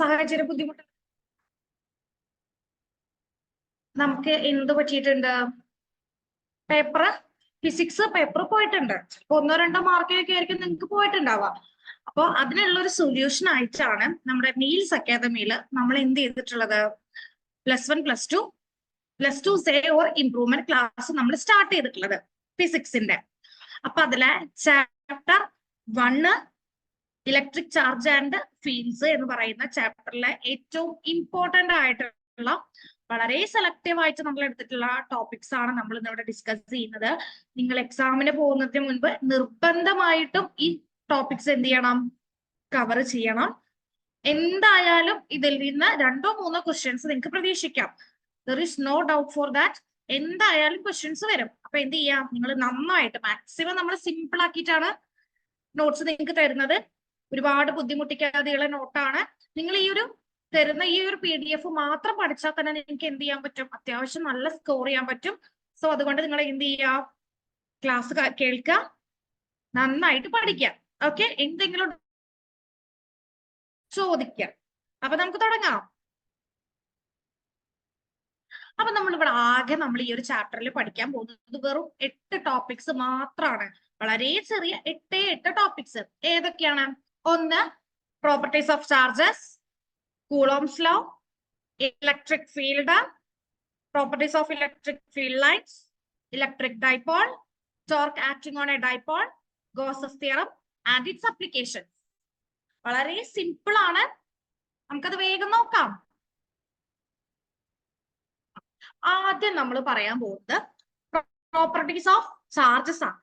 സാഹചര്യ ബുദ്ധിമുട്ട് നമുക്ക് എന്ത് പറ്റിയിട്ടുണ്ട്? പേപ്പർ ഫിസിക്സ് പേപ്പർ പോയിട്ടുണ്ട്. ചിലപ്പോ 1-2 മാർക്കിനൊക്കെ ആയിരിക്കും നിങ്ങൾക്ക് പോയിട്ടുണ്ടാവാം. അപ്പോൾ അതിനുള്ള ഒരു സൊല്യൂഷൻ ആയിട്ടാണ് നമ്മുടെ നീൽസ് അക്കാദമിയിൽ നമ്മൾ എന്ത് ചെയ്തിട്ടുള്ളത്? +1 +2 സേ ഓർ ഇംപ്രൂവ്മെന്റ് ക്ലാസ് നമ്മൾ സ്റ്റാർട്ട് ചെയ്തിട്ടുള്ളത് ഫിസിക്സിന്റെ. അപ്പൊ അതിലെ chapter 1 electric charge and fields എന്ന് പറയുന്ന ചാപ്റ്ററിലെ ഏറ്റവും ഇമ്പോർട്ടന്റ് ആയിട്ടുള്ള വളരെ സെലക്റ്റീവ് ആയിട്ട് നമ്മൾ എടുത്തിട്ടുള്ള ടോപ്പിക്സ് ആണ് നമ്മൾ ഇന്നിവിടെ ഡിസ്കസ് ചെയ്യുന്നത്. നിങ്ങൾ എക്സാമിന് പോകുന്നതിന് മുൻപ് നിർബന്ധമായിട്ടും ഈ ടോപ്പിക്സ് എന്ത് ചെയ്യണം? കവർ ചെയ്യണം. എന്തായാലും ഇതിൽ നിന്ന് 2-3 ക്വസ്റ്റ്യൻസ് നിങ്ങൾക്ക് പ്രതീക്ഷിക്കാം. There is no doubt for that. എന്തായാലും ക്വസ്റ്റ്യൻസ് വരും. അപ്പൊ എന്ത് ചെയ്യാം? നിങ്ങൾ നന്നായിട്ട് മാക്സിമം നമ്മൾ സിമ്പിൾ ആക്കിയിട്ടാണ് നോട്ട്സ് നിങ്ങൾക്ക് തരുന്നത്. ഒരുപാട് ബുദ്ധിമുട്ടിക്കാതെയുള്ള നോട്ടാണ്. നിങ്ങൾ ഈ ഒരു തരുന്ന ഈ ഒരു PDF മാത്രം പഠിച്ചാൽ തന്നെ നിങ്ങൾക്ക് എന്ത് ചെയ്യാൻ പറ്റും? അത്യാവശ്യം നല്ല സ്കോർ ചെയ്യാൻ പറ്റും. സോ അതുകൊണ്ട് നിങ്ങൾ എന്ത് ചെയ്യുക? ക്ലാസ് കേൾക്കുക, നന്നായിട്ട് പഠിക്കുക. ഓക്കെ, എന്തെങ്കിലും ചോദിക്കാം. അപ്പൊ നമുക്ക് തുടങ്ങാം. അപ്പൊ നമ്മളിവിടെ ആകെ നമ്മൾ ഈ ഒരു ചാപ്റ്ററിൽ പഠിക്കാൻ പോകുന്നത് വെറും 8 ടോപ്പിക്സ് മാത്രമാണ്. വളരെ ചെറിയ 8 ടോപ്പിക്സ്. ഏതൊക്കെയാണ്? 1 properties of charges, coulombs law, electric field, properties of electric field lines, electric dipole, torque acting on A dipole, Gauss's theorem and it's applications. വളരെ സിമ്പിൾ ആണ്. നമുക്കത് വേഗം നോക്കാം. ആദ്യം നമ്മൾ പറയാൻ പോകുന്നത് പ്രോപ്പർട്ടീസ് ഓഫ് ചാർജസ് ആണ്.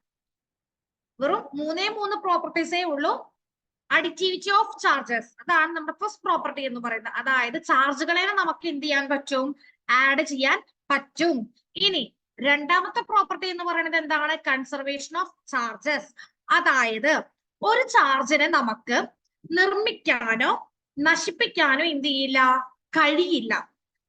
വെറും 3 പ്രോപ്പർട്ടീസേ ഉള്ളൂ. അഡിറ്റിവിറ്റി ഓഫ് ചാർജസ്, അതാണ് നമ്മുടെ ഫസ്റ്റ് പ്രോപ്പർട്ടി എന്ന് പറയുന്നത്. അതായത് ചാർജുകളെ നമുക്ക് എന്ത് ചെയ്യാൻ പറ്റും? ആഡ് ചെയ്യാൻ പറ്റും. ഇനി രണ്ടാമത്തെ പ്രോപ്പർട്ടി എന്ന് പറയുന്നത് എന്താണ്? Conservation of charges. അതായത് ഒരു ചാർജിനെ നമുക്ക് നിർമ്മിക്കാനോ നശിപ്പിക്കാനോ എന്ത് ചെയ്യില്ല? കഴിയില്ല.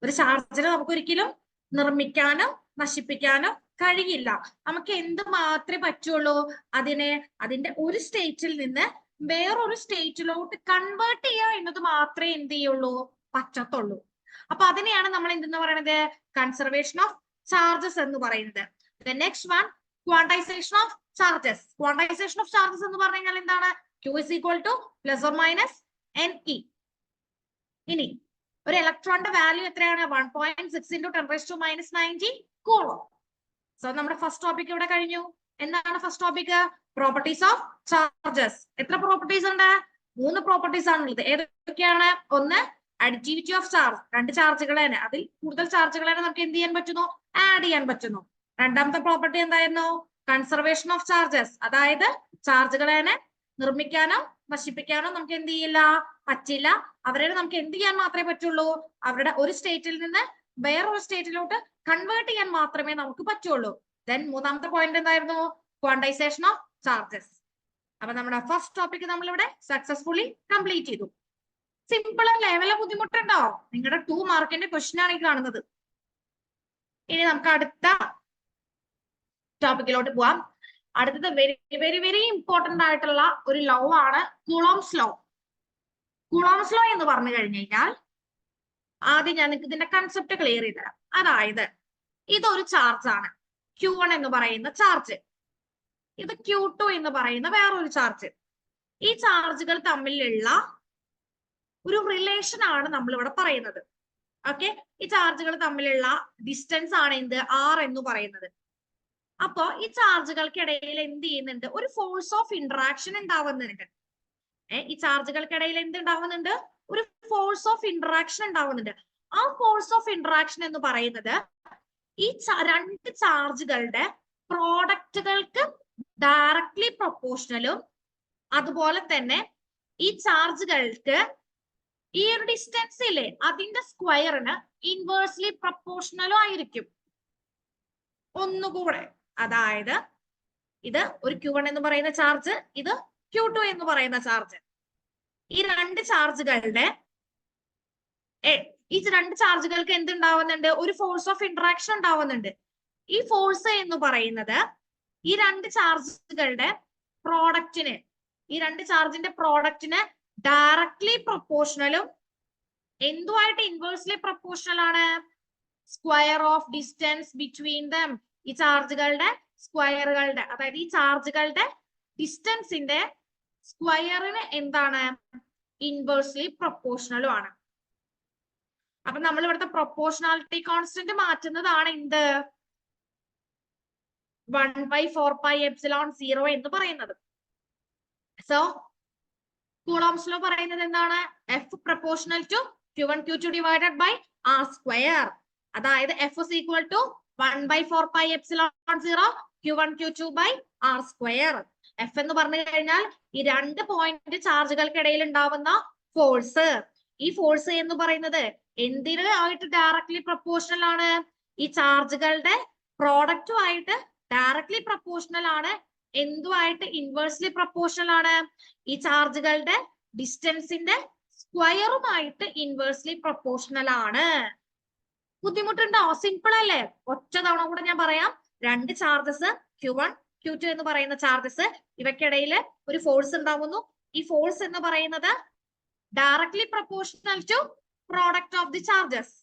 ഒരു ചാർജിനെ നമുക്ക് ഒരിക്കലും നിർമ്മിക്കാനോ നശിപ്പിക്കാനോ കഴിയില്ല. നമുക്ക് എന്ത് മാത്രമേ പറ്റുള്ളൂ? അതിന്റെ ഒരു സ്റ്റേറ്റിൽ നിന്ന് വേറൊരു സ്റ്റേറ്റിലോട്ട് കൺവേർട്ട് ചെയ്യുക എന്നത് മാത്രമേ എന്ത് ചെയ്യുള്ളൂ? പറ്റത്തുള്ളൂ. അപ്പൊ അതിനെയാണ് നമ്മൾ എന്തെന്ന് പറയുന്നത്? കൺസർവേഷൻ ഓഫ് ചാർജസ് എന്ന് പറയുന്നത്. Next one, quantisation of charges. Quantisation of charges എന്ന് പറഞ്ഞു കഴിഞ്ഞാൽ എന്താണ്? Q is equal to +or-NE. ഇനി ഒരു ഇലക്ട്രോണിന്റെ വാല്യൂ എത്രയാണ്? 1.6 × 10⁻⁻90 കൂളോം. സോ നമ്മുടെ ഫസ്റ്റ് ടോപ്പിക് ഇവിടെ കഴിഞ്ഞു. എന്താണ് first topic? Properties of charges. എത്ര പ്രോപ്പർട്ടീസ് ഉണ്ട്? 3 പ്രോപ്പർട്ടീസ് ആണുള്ളത്. ഏതൊക്കെയാണ്? 1 അഡിറ്റിവിറ്റി ഓഫ് ചാർജ്, 2 ചാർജുകളെ അതിൽ കൂടുതൽ ചാർജുകളെ നമുക്ക് എന്ത് ചെയ്യാൻ പറ്റുന്നു? ആഡ് ചെയ്യാൻ പറ്റുന്നു. രണ്ടാമത്തെ പ്രോപ്പർട്ടി എന്തായിരുന്നു? Conservation of charges. അതായത് ചാർജുകളെ നിർമ്മിക്കാനോ നശിപ്പിക്കാനോ നമുക്ക് എന്ത് ചെയ്യില്ല? പറ്റില്ല. അവരെ നമുക്ക് എന്ത് ചെയ്യാൻ മാത്രമേ പറ്റുള്ളൂ? അവരുടെ ഒരു സ്റ്റേറ്റിൽ നിന്ന് വേറൊരു സ്റ്റേറ്റിലോട്ട് കൺവേർട്ട് ചെയ്യാൻ മാത്രമേ നമുക്ക് പറ്റുള്ളൂ. ദെൻ മൂന്നാമത്തെ പോയിന്റ് എന്തായിരുന്നു? Quantisation of charges. അപ്പൊ നമ്മുടെ ഫസ്റ്റ് ടോപ്പിക് നമ്മളിവിടെ സക്സസ്ഫുള്ളി കംപ്ലീറ്റ് ചെയ്തു. സിമ്പിൾ അല്ലേ? വല്ല ബുദ്ധിമുട്ടുണ്ടോ? നിങ്ങളുടെ 2 മാർക്കിന്റെ ക്വസ്റ്റ്യൻ ആണ് ഈ കാണുന്നത്. ഇനി നമുക്ക് അടുത്ത ടോപ്പിക്കിലോട്ട് പോവാം. അടുത്തത് വെരി ഇമ്പോർട്ടന്റ് ആയിട്ടുള്ള ഒരു ലോ ആണ് കൂളോംസ് ലോ. കൂളോംസ് ലോ എന്ന് പറഞ്ഞു കഴിഞ്ഞു കഴിഞ്ഞാൽ ആദ്യം ഞാൻ നിങ്ങൾക്ക് ഇതിന്റെ കൺസെപ്റ്റ് ക്ലിയർ ചെയ്ത് തരാം. അതായത് ഇതൊരു ചാർജ് ആണ്, Q1 എന്ന് പറയുന്ന ചാർജ്. ഇത് Q2 എന്ന് പറയുന്ന വേറൊരു ചാർജ്. ഈ ചാർജുകൾ തമ്മിലുള്ള ഒരു റിലേഷൻ ആണ് നമ്മൾ ഇവിടെ പറയുന്നത്. ഓക്കെ, ഈ ചാർജുകൾ തമ്മിലുള്ള ഡിസ്റ്റൻസ് ആണ് എന്ത്? R എന്ന് പറയുന്നത്. അപ്പോ ഈ ചാർജുകൾക്കിടയിൽ എന്ത് ചെയ്യുന്നുണ്ട്? ഒരു ഫോഴ്സ് ഓഫ് ഇന്ററാക്ഷൻ ഉണ്ടാവുന്നുണ്ട്. ഈ ചാർജുകൾക്കിടയിൽ എന്ത് ഉണ്ടാവുന്നുണ്ട്? ഒരു ഫോഴ്സ് ഓഫ് ഇന്ററാക്ഷൻ ഉണ്ടാവുന്നുണ്ട്. ആ ഫോഴ്സ് ഓഫ് ഇന്ററാക്ഷൻ എന്ന് പറയുന്നത് ഈ 2 ചാർജുകളുടെ പ്രോഡക്റ്റുകൾക്ക് ഡയറക്ട്ലി പ്രൊപ്പോർഷണലും അതുപോലെ തന്നെ ഈ ചാർജുകൾക്ക് ഈ ഒരു ഡിസ്റ്റൻസ് ഇല്ലേ അതിന്റെ സ്ക്വയറിന് ഇൻവേഴ്സ്ലി പ്രൊപ്പോർഷണലും ആയിരിക്കും. ഒന്നുകൂടെ, അതായത് ഇത് ഒരു Q1 എന്ന് പറയുന്ന ചാർജ്, ഇത് Q2 എന്ന് പറയുന്ന ചാർജ്. ഈ 2 ചാർജുകൾക്ക് എന്തുണ്ടാവുന്നുണ്ട്? ഒരു ഫോഴ്സ് ഓഫ് ഇന്ററാക്ഷൻ ഉണ്ടാവുന്നുണ്ട്. ഈ ഫോഴ്സ് എന്ന് പറയുന്നത് ഈ 2 ചാർജുകളുടെ പ്രോഡക്റ്റിന്, ഈ 2 ചാർജിന്റെ പ്രോഡക്റ്റിന് ഡയറക്ട്ലി പ്രൊപ്പോർഷണലും എന്തുമായിട്ട് ഇൻവേഴ്സ്ലി പ്രൊപ്പോർഷണൽ ആണ്? Square of distance between dum. ഈ ചാർജുകളുടെ സ്ക്വയറുകളുടെ, അതായത് ഈ ചാർജുകളുടെ ഡിസ്റ്റൻസിന്റെ സ്ക്വയറിന് എന്താണ്? ഇൻവേഴ്സ്ലി പ്രൊപ്പോർഷണലും ആണ്. അപ്പൊ നമ്മൾ ഇവിടുത്തെ പ്രൊപ്പോർഷണാലിറ്റി കോൺസ്റ്റന്റ് മാറ്റുന്നതാണ് എന്ത്? 1/4πε0 എന്ന് പറയുന്നത്. സോ കൂളോംസ് ലോ പറയുന്നത് എന്താണ്? F proportional to Q1 Q2 divided by R square. അതായത് F is equal to 1/4πε0 Q1 Q2 by R square. F എന്ന് പറഞ്ഞു കഴിഞ്ഞാൽ ഈ രണ്ട് പോയിന്റ് ചാർജുകൾക്കിടയിൽ ഉണ്ടാവുന്ന ഫോഴ്സ്. ഈ ഫോഴ്സ് എന്ന് പറയുന്നത് എന്തിന് ആയിട്ട് ഡയറക്ട്ലി പ്രൊപ്പോർഷണൽ ആണ്? ഈ ചാർജുകളുടെ പ്രോഡക്റ്റുമായിട്ട് ഡയറക്ട്ലി പ്രൊപ്പോർഷണൽ ആണ്. എന്തുമായിട്ട് ഇൻവേഴ്സ്ലി പ്രൊപ്പോർഷണൽ ആണ്? ഈ ചാർജുകളുടെ ഡിസ്റ്റൻസിന്റെ സ്ക്വയറുമായിട്ട് ഇൻവേഴ്സ്ലി പ്രൊപ്പോർഷണൽ ആണ്. ബുദ്ധിമുട്ടുണ്ടോ? സിമ്പിൾ അല്ലേ? ഒറ്റ തവണ കൂടെ ഞാൻ പറയാം. രണ്ട് ചാർജസ് Q1 Q2 എന്ന് പറയുന്ന ചാർജസ്, ഇവയ്ക്കിടയിൽ ഒരു ഫോഴ്സ് ഉണ്ടാവുന്നു. ഈ ഫോഴ്സ് എന്ന് പറയുന്നത് directly proportional to product of the charges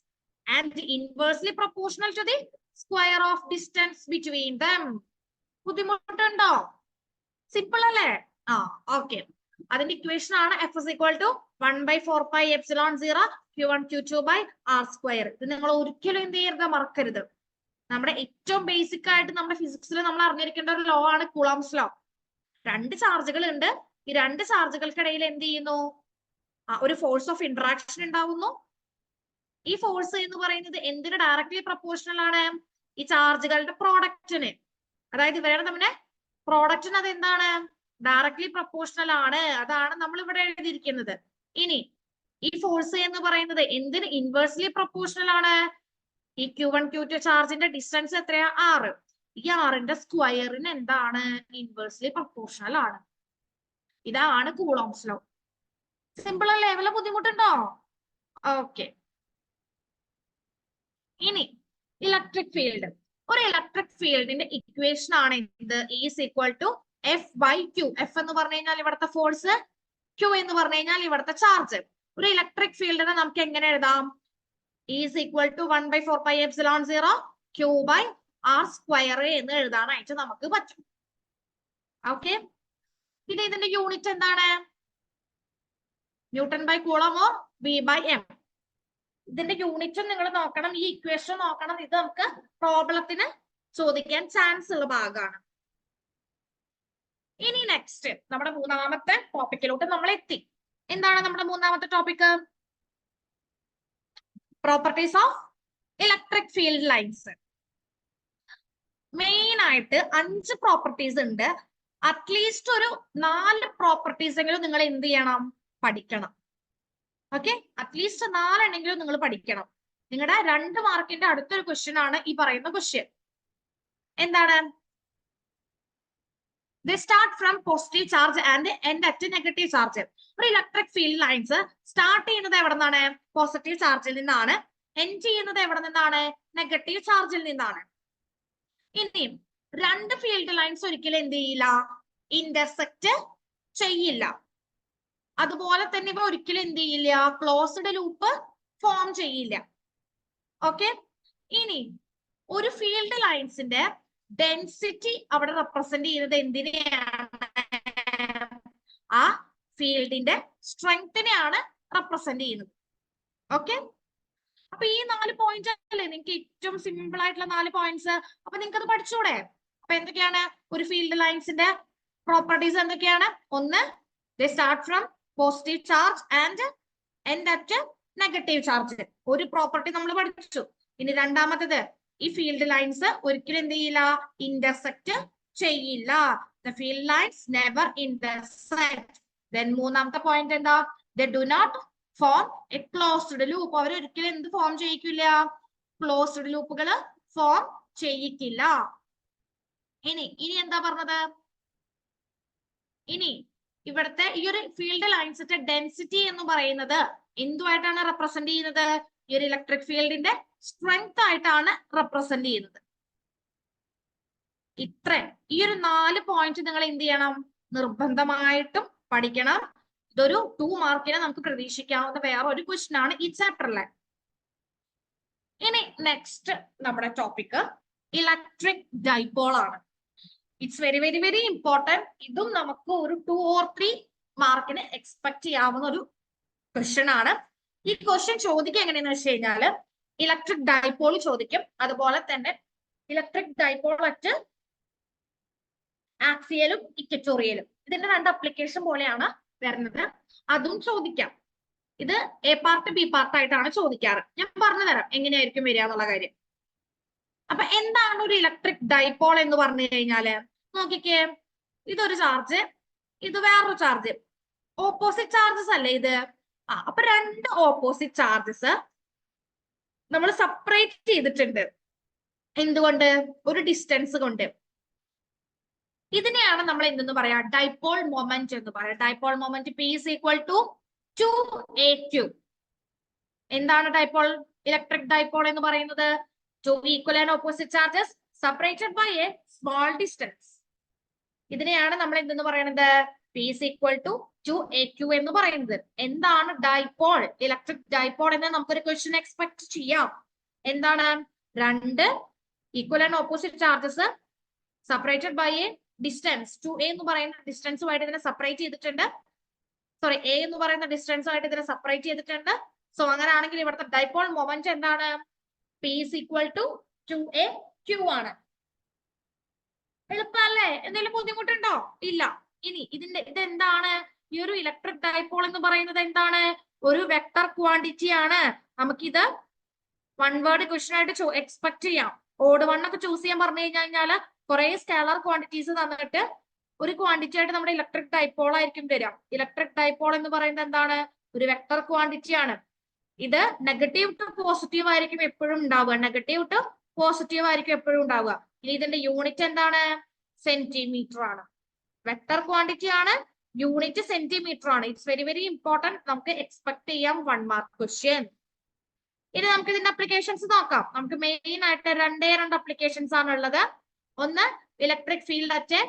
and inversely proportional to the square of distance between them. ബുദ്ധിമുട്ടുണ്ടോ? സിമ്പിൾ അല്ലേ? ഓക്കെ. അതിന്റെ ഇക്വേഷൻ ആണ് F is equal to 1/4πε0 Q1 Q2 by R square. ഇത് നിങ്ങൾ ഒരിക്കലും എന്ത് ചെയ്യരുത്, മറക്കരുത്. നമ്മുടെ ഏറ്റവും ബേസിക് ആയിട്ട് നമ്മുടെ ഫിസിക്സിൽ നമ്മൾ അറിഞ്ഞിരിക്കേണ്ട ഒരു ലോ ആണ് കൂളോംസ് ലോ. രണ്ട് ചാർജുകൾ ഉണ്ട്. ഈ രണ്ട് ചാർജുകൾക്കിടയിൽ എന്ത് ചെയ്യുന്നു? ഒരു ഫോഴ്സ് ഓഫ് ഇന്ററാക്ഷൻ ഉണ്ടാവുന്നു. ഈ ഫോഴ്സ് എന്ന് പറയുന്നത് എന്തിന് ഡയറക്ട്ലി പ്രൊപ്പോർഷണൽ ആണ്? ഈ ചാർജുകളുടെ പ്രോഡക്റ്റിന്. അതായത് ഇവരുടെ നമ്മുടെ പ്രോഡക്റ്റിന് അത് എന്താണ്? ഡയറക്ട്ലി പ്രൊപ്പോർഷണൽ ആണ്. അതാണ് നമ്മൾ ഇവിടെ എഴുതിയിരിക്കുന്നത്. ഇനി ഈ ഫോഴ്സ് എന്ന് പറയുന്നത് എന്തിന് ഇൻവേഴ്സ്ലി പ്രൊപ്പോർഷണൽ ആണ്? ഈ Q1 Q2 ചാർജിന്റെ ഡിസ്റ്റൻസ് എത്രയാ? 6. ഈ 6ന്റെ സ്ക്വയറിന് എന്താണ്? ഇൻവേഴ്സ്ലി പ്രൊപ്പോർഷണൽ ആണ്. ഇതാണ് കൂളോംസ് ലോ. സിമ്പിൾ അല്ലേ? വല്ല ബുദ്ധിമുട്ടുണ്ടോ? ഓക്കെ. ഇനി ഇലക്ട്രിക് ഫീൽഡ്. ഒരു ഇലക്ട്രിക് ഫീൽഡിന്റെ ഇക്വേഷൻ ആണ് എന്ത്? Is equal to F/Q. F എന്ന് പറഞ്ഞു കഴിഞ്ഞാൽ ഇവിടുത്തെ ഫോഴ്സ്, Q എന്ന് പറഞ്ഞു കഴിഞ്ഞാൽ ഇവിടുത്തെ ചാർജ്. ഒരു ഇലക്ട്രിക് ഫീൽഡിനെ നമുക്ക് എങ്ങനെ എഴുതാം? Is equal to 1/4πε0 Q by R square എന്ന് എഴുതാനായിട്ട് നമുക്ക് പറ്റും. ഓക്കെ. പിന്നെ ഇതിന്റെ യൂണിറ്റ് എന്താണ്? Newton by coulomb or V/m. ഇതിന്റെ യൂണിറ്റും നിങ്ങൾ നോക്കണം, ഈ ഇക്വേഷൻ നോക്കണം. ഇത് നമുക്ക് പ്രോബ്ലത്തിന് ചോദിക്കാൻ ചാൻസ് ഉള്ള ഭാഗമാണ്. ഇനി നെക്സ്റ്റ് നമ്മുടെ മൂന്നാമത്തെ ടോപ്പിക്കിലോട്ട് നമ്മൾ എത്തി. എന്താണ് നമ്മുടെ മൂന്നാമത്തെ topic? Properties of electric field lines. Main ആയിട്ട് 5 പ്രോപ്പർട്ടീസ് ഉണ്ട്. അറ്റ്ലീസ്റ്റ് ഒരു 4 പ്രോപ്പർട്ടീസ് എങ്കിലും നിങ്ങൾ എന്ത് ചെയ്യണം? പഠിക്കണം. ഓക്കെ, അറ്റ്ലീസ്റ്റ് 4 എണ്ണെങ്കിലും നിങ്ങൾ പഠിക്കണം. നിങ്ങളുടെ 2 മാർക്കിന്റെ അടുത്തൊരു ക്വസ്റ്റ്യൻ ആണ് ഈ പറയുന്ന ക്വസ്റ്റ്യൻ. എന്താണ്? They start from positive charge and end at negative charge. ഒരു ഇലക്ട്രിക് ഫീൽഡ് ലൈൻസ് സ്റ്റാർട്ട് ചെയ്യുന്നത് എവിടെ നിന്നാണ്? പോസിറ്റീവ് ചാർജിൽ നിന്നാണ്. എൻഡ് ചെയ്യുന്നത് എവിടെ നിന്നാണ്? നെഗറ്റീവ് ചാർജിൽ നിന്നാണ്. ഇനിയും 2 ഫീൽഡ് ലൈൻസ് ഒരിക്കലും എന്ത് ചെയ്യില്ല? ഇന്റർസെക്റ്റ് ചെയ്യില്ല. അതുപോലെ തന്നെ ഇവ ഒരിക്കലും എന്ത് ചെയ്യില്ല? ക്ലോസ്ഡ് ലൂപ്പ് ഫോം ചെയ്യില്ല. ഓക്കെ. ഇനി ഒരു ഫീൽഡ് ലൈൻസിന്റെ ഡെൻസിറ്റി അവിടെ റെപ്രസെന്റ് ചെയ്യുന്നത് എന്തിനെയാണ്? ആ ഫീൽഡിന്റെ സ്ട്രെങ്തിനെയാണ് റെപ്രസെന്റ് ചെയ്യുന്നത്. ഓക്കെ. അപ്പൊ ഈ 4 പോയിന്റ് അല്ലേ നിങ്ങൾക്ക് ഏറ്റവും സിമ്പിൾ ആയിട്ടുള്ള 4 പോയിന്റ്സ്. അപ്പൊ നിങ്ങൾക്ക് അത് പഠിച്ചൂടെ? അപ്പൊ എന്തൊക്കെയാണ് ഒരു ഫീൽഡ് ലൈൻസിന്റെ പ്രോപ്പർട്ടീസ്? എന്തൊക്കെയാണ്? ഒന്ന്, they start from positive charge and end at negative charge. ഒരു പ്രോപ്പർട്ടി നമ്മൾ പഠിച്ചു. ഇനി രണ്ടാമത്തേത്, ഈ ഫീൽഡ് ലൈൻസ് ഒരിക്കലും എന്ത് ചെയ്യില്ല? ഇന്റർസെക്റ്റ് ചെയ്യില്ല. The field lines never intersect. Then മൂന്നാമത്തെ പോയിന്റ് എന്താ? They do not form a closed loop. അവർ ഒരിക്കലും എന്ത് ഫോം ചെയ്യിക്കില്ല? ക്ലോസ്ഡ് ലൂപ്പുകൾ ഫോം ചെയ്യിക്കില്ല. ഇനി എന്താ പറഞ്ഞത്? ഇനി ഇവിടുത്തെ ഈ ഒരു ഫീൽഡ് ലൈൻസിന്റെ ഡെൻസിറ്റി എന്ന് പറയുന്നത് എന്തുമായിട്ടാണ് റെപ്രസെന്റ് ചെയ്യുന്നത്? ഈ ഒരു ഇലക്ട്രിക് ഫീൽഡിന്റെ സ്ട്രെങ്ത് ആയിട്ടാണ് റെപ്രസെന്റ് ചെയ്യുന്നത്. ഇത്ര ഈ ഒരു 4 പോയിന്റ് നിങ്ങൾ എന്ത് ചെയ്യണം? നിർബന്ധമായിട്ടും പഠിക്കണം. ഇതൊരു 2 മാർക്കിനെ നമുക്ക് പ്രതീക്ഷിക്കാവുന്ന വേറെ ഒരു ക്വസ്റ്റ്യൻ ആണ് ഈ ചാപ്റ്ററിലെ. ഇനി നെക്സ്റ്റ് നമ്മുടെ ടോപ്പിക് ഇലക്ട്രിക് ഡൈപോൾ ആണ്. It's very very very important. ഇതും നമുക്ക് ഒരു 2 or 3 മാർക്കിന് എക്സ്പെക്ട് ചെയ്യാവുന്ന ഒരു ക്വസ്റ്റ്യൻ ആണ്. ഈ ക്വസ്റ്റ്യൻ ചോദിക്കുക എങ്ങനെയാന്ന് വെച്ച് കഴിഞ്ഞാല് ഇലക്ട്രിക് ഡൈപോൾ ചോദിക്കും, അതുപോലെ തന്നെ ഇലക്ട്രിക് ഡൈപോൾ അറ്റ് ആക്സിയലും ഇക്വറ്റോറിയലും, ഇതിന്റെ 2 അപ്ലിക്കേഷൻ പോലെയാണ് വരുന്നത്. അതും ചോദിക്കാം. ഇത് എ പാർട്ട് ബി പാർട്ട് ആയിട്ടാണ് ചോദിക്കാറ്. ഞാൻ പറഞ്ഞു തരാം എങ്ങനെയായിരിക്കും വരിക എന്നുള്ള കാര്യം. അപ്പൊ എന്താണ് ഒരു ഇലക്ട്രിക് ഡൈപോൾ എന്ന് പറഞ്ഞു കഴിഞ്ഞാല്, നോക്കിക്കേ, ഇതൊരു ചാർജ്, ഇത് വേറൊരു ചാർജ്, ഓപ്പോസിറ്റ് ചാർജസ് അല്ലേ ഇത്. അപ്പൊ 2 ഓപ്പോസിറ്റ് ചാർജസ് നമ്മൾ സെപ്പറേറ്റ് ചെയ്തിട്ടുണ്ട്. എന്തുകൊണ്ട്? ഒരു ഡിസ്റ്റൻസ് കൊണ്ട്. ഇതിനെയാണ് നമ്മൾ എന്തെന്ന് പറയാ, ഡൈപോൾ മൊമെന്റ് എന്ന് പറയാം. Dipole moment P is equal to 2AQ. എന്താണ് ഡൈപോൾ, ഇലക്ട്രിക് ഡൈപോൾ എന്ന് പറയുന്നത്? 2 equal and opposite charges separated by a small distance. ഇതിനെയാണ് നമ്മൾ എന്തെന്ന് പറയുന്നത്, P is equal to 2AQ എന്ന് പറയുന്നത്. എന്താണ് ഡൈപോൾ, ഇലക്ട്രിക് ഡൈപോൾ എന്ന് നമുക്കൊരു ക്വസ്റ്റ്യൻ എക്സ്പെക്ട് ചെയ്യാം. എന്താണ്? 2 equal and opposite charges separated by a distance. 2A എന്ന് പറയുന്ന ഡിസ്റ്റൻസുമായിട്ട് ഇതിനെ സെപ്പറേറ്റ് ചെയ്തിട്ടുണ്ട്. സോറി, A എന്ന് പറയുന്ന ഡിസ്റ്റൻസുമായിട്ട് ഇതിനെ സെപ്പറേറ്റ് ചെയ്തിട്ടുണ്ട്. സോ അങ്ങനെയാണെങ്കിൽ ഇവിടുത്തെ ഡൈപോൾ മൊമെന്റ് എന്താണ്? P is equal to 2AQ ആണ്. എളുപ്പമല്ലേ? എന്തെങ്കിലും ബുദ്ധിമുട്ടുണ്ടോ? ഇല്ല. ഇനി ഇതെന്താണ്? ഈ ഒരു ഇലക്ട്രിക് ഡൈപോൾ എന്ന് പറയുന്നത് എന്താണ്? ഒരു വെക്ടർ ക്വാണ്ടിറ്റി ആണ്. നമുക്കിത് 1 വേർഡ് ക്വസ്റ്റ്യൻ ആയിട്ട് എക്സ്പെക്ട് ചെയ്യാം. ഓഡ് 1 ഒക്കെ ചൂസ് ചെയ്യാൻ പറഞ്ഞു കഴിഞ്ഞാല് കുറെ സ്കാലർ ക്വാണ്ടിറ്റീസ് തന്നിട്ട് ഒരു ക്വാണ്ടിറ്റി ആയിട്ട് നമ്മുടെ ഇലക്ട്രിക് ഡൈപോൾ ആയിരിക്കും തരാം. ഇലക്ട്രിക് ഡൈപോൾ എന്ന് പറയുന്നത് എന്താണ്? ഒരു വെക്ടർ ക്വാണ്ടിറ്റി ആണ്. ഇത് നെഗറ്റീവ് ടു പോസിറ്റീവ് ആയിരിക്കും എപ്പോഴും ഉണ്ടാവുക. നെഗറ്റീവ് ടു പോസിറ്റീവ് ആയിരിക്കും എപ്പോഴും ഉണ്ടാവുക. ഇനി ഇതിന്റെ യൂണിറ്റ് എന്താണ്? സെന്റിമീറ്റർ ആണ്. വെക്ടർ ക്വാണ്ടിറ്റി ആണ്, യൂണിറ്റ് സെന്റിമീറ്റർ ആണ്. It's very very important. നമുക്ക് എക്സ്പെക്ട് ചെയ്യാം 1 മാർക്ക് ക്വസ്റ്റ്യൻ. ഇനി നമുക്ക് ഇതിന്റെ അപ്ലിക്കേഷൻസ് നോക്കാം. നമുക്ക് മെയിൻ ആയിട്ട് 2 അപ്ലിക്കേഷൻസ് ആണ് ഉള്ളത്. ഒന്ന് electric field at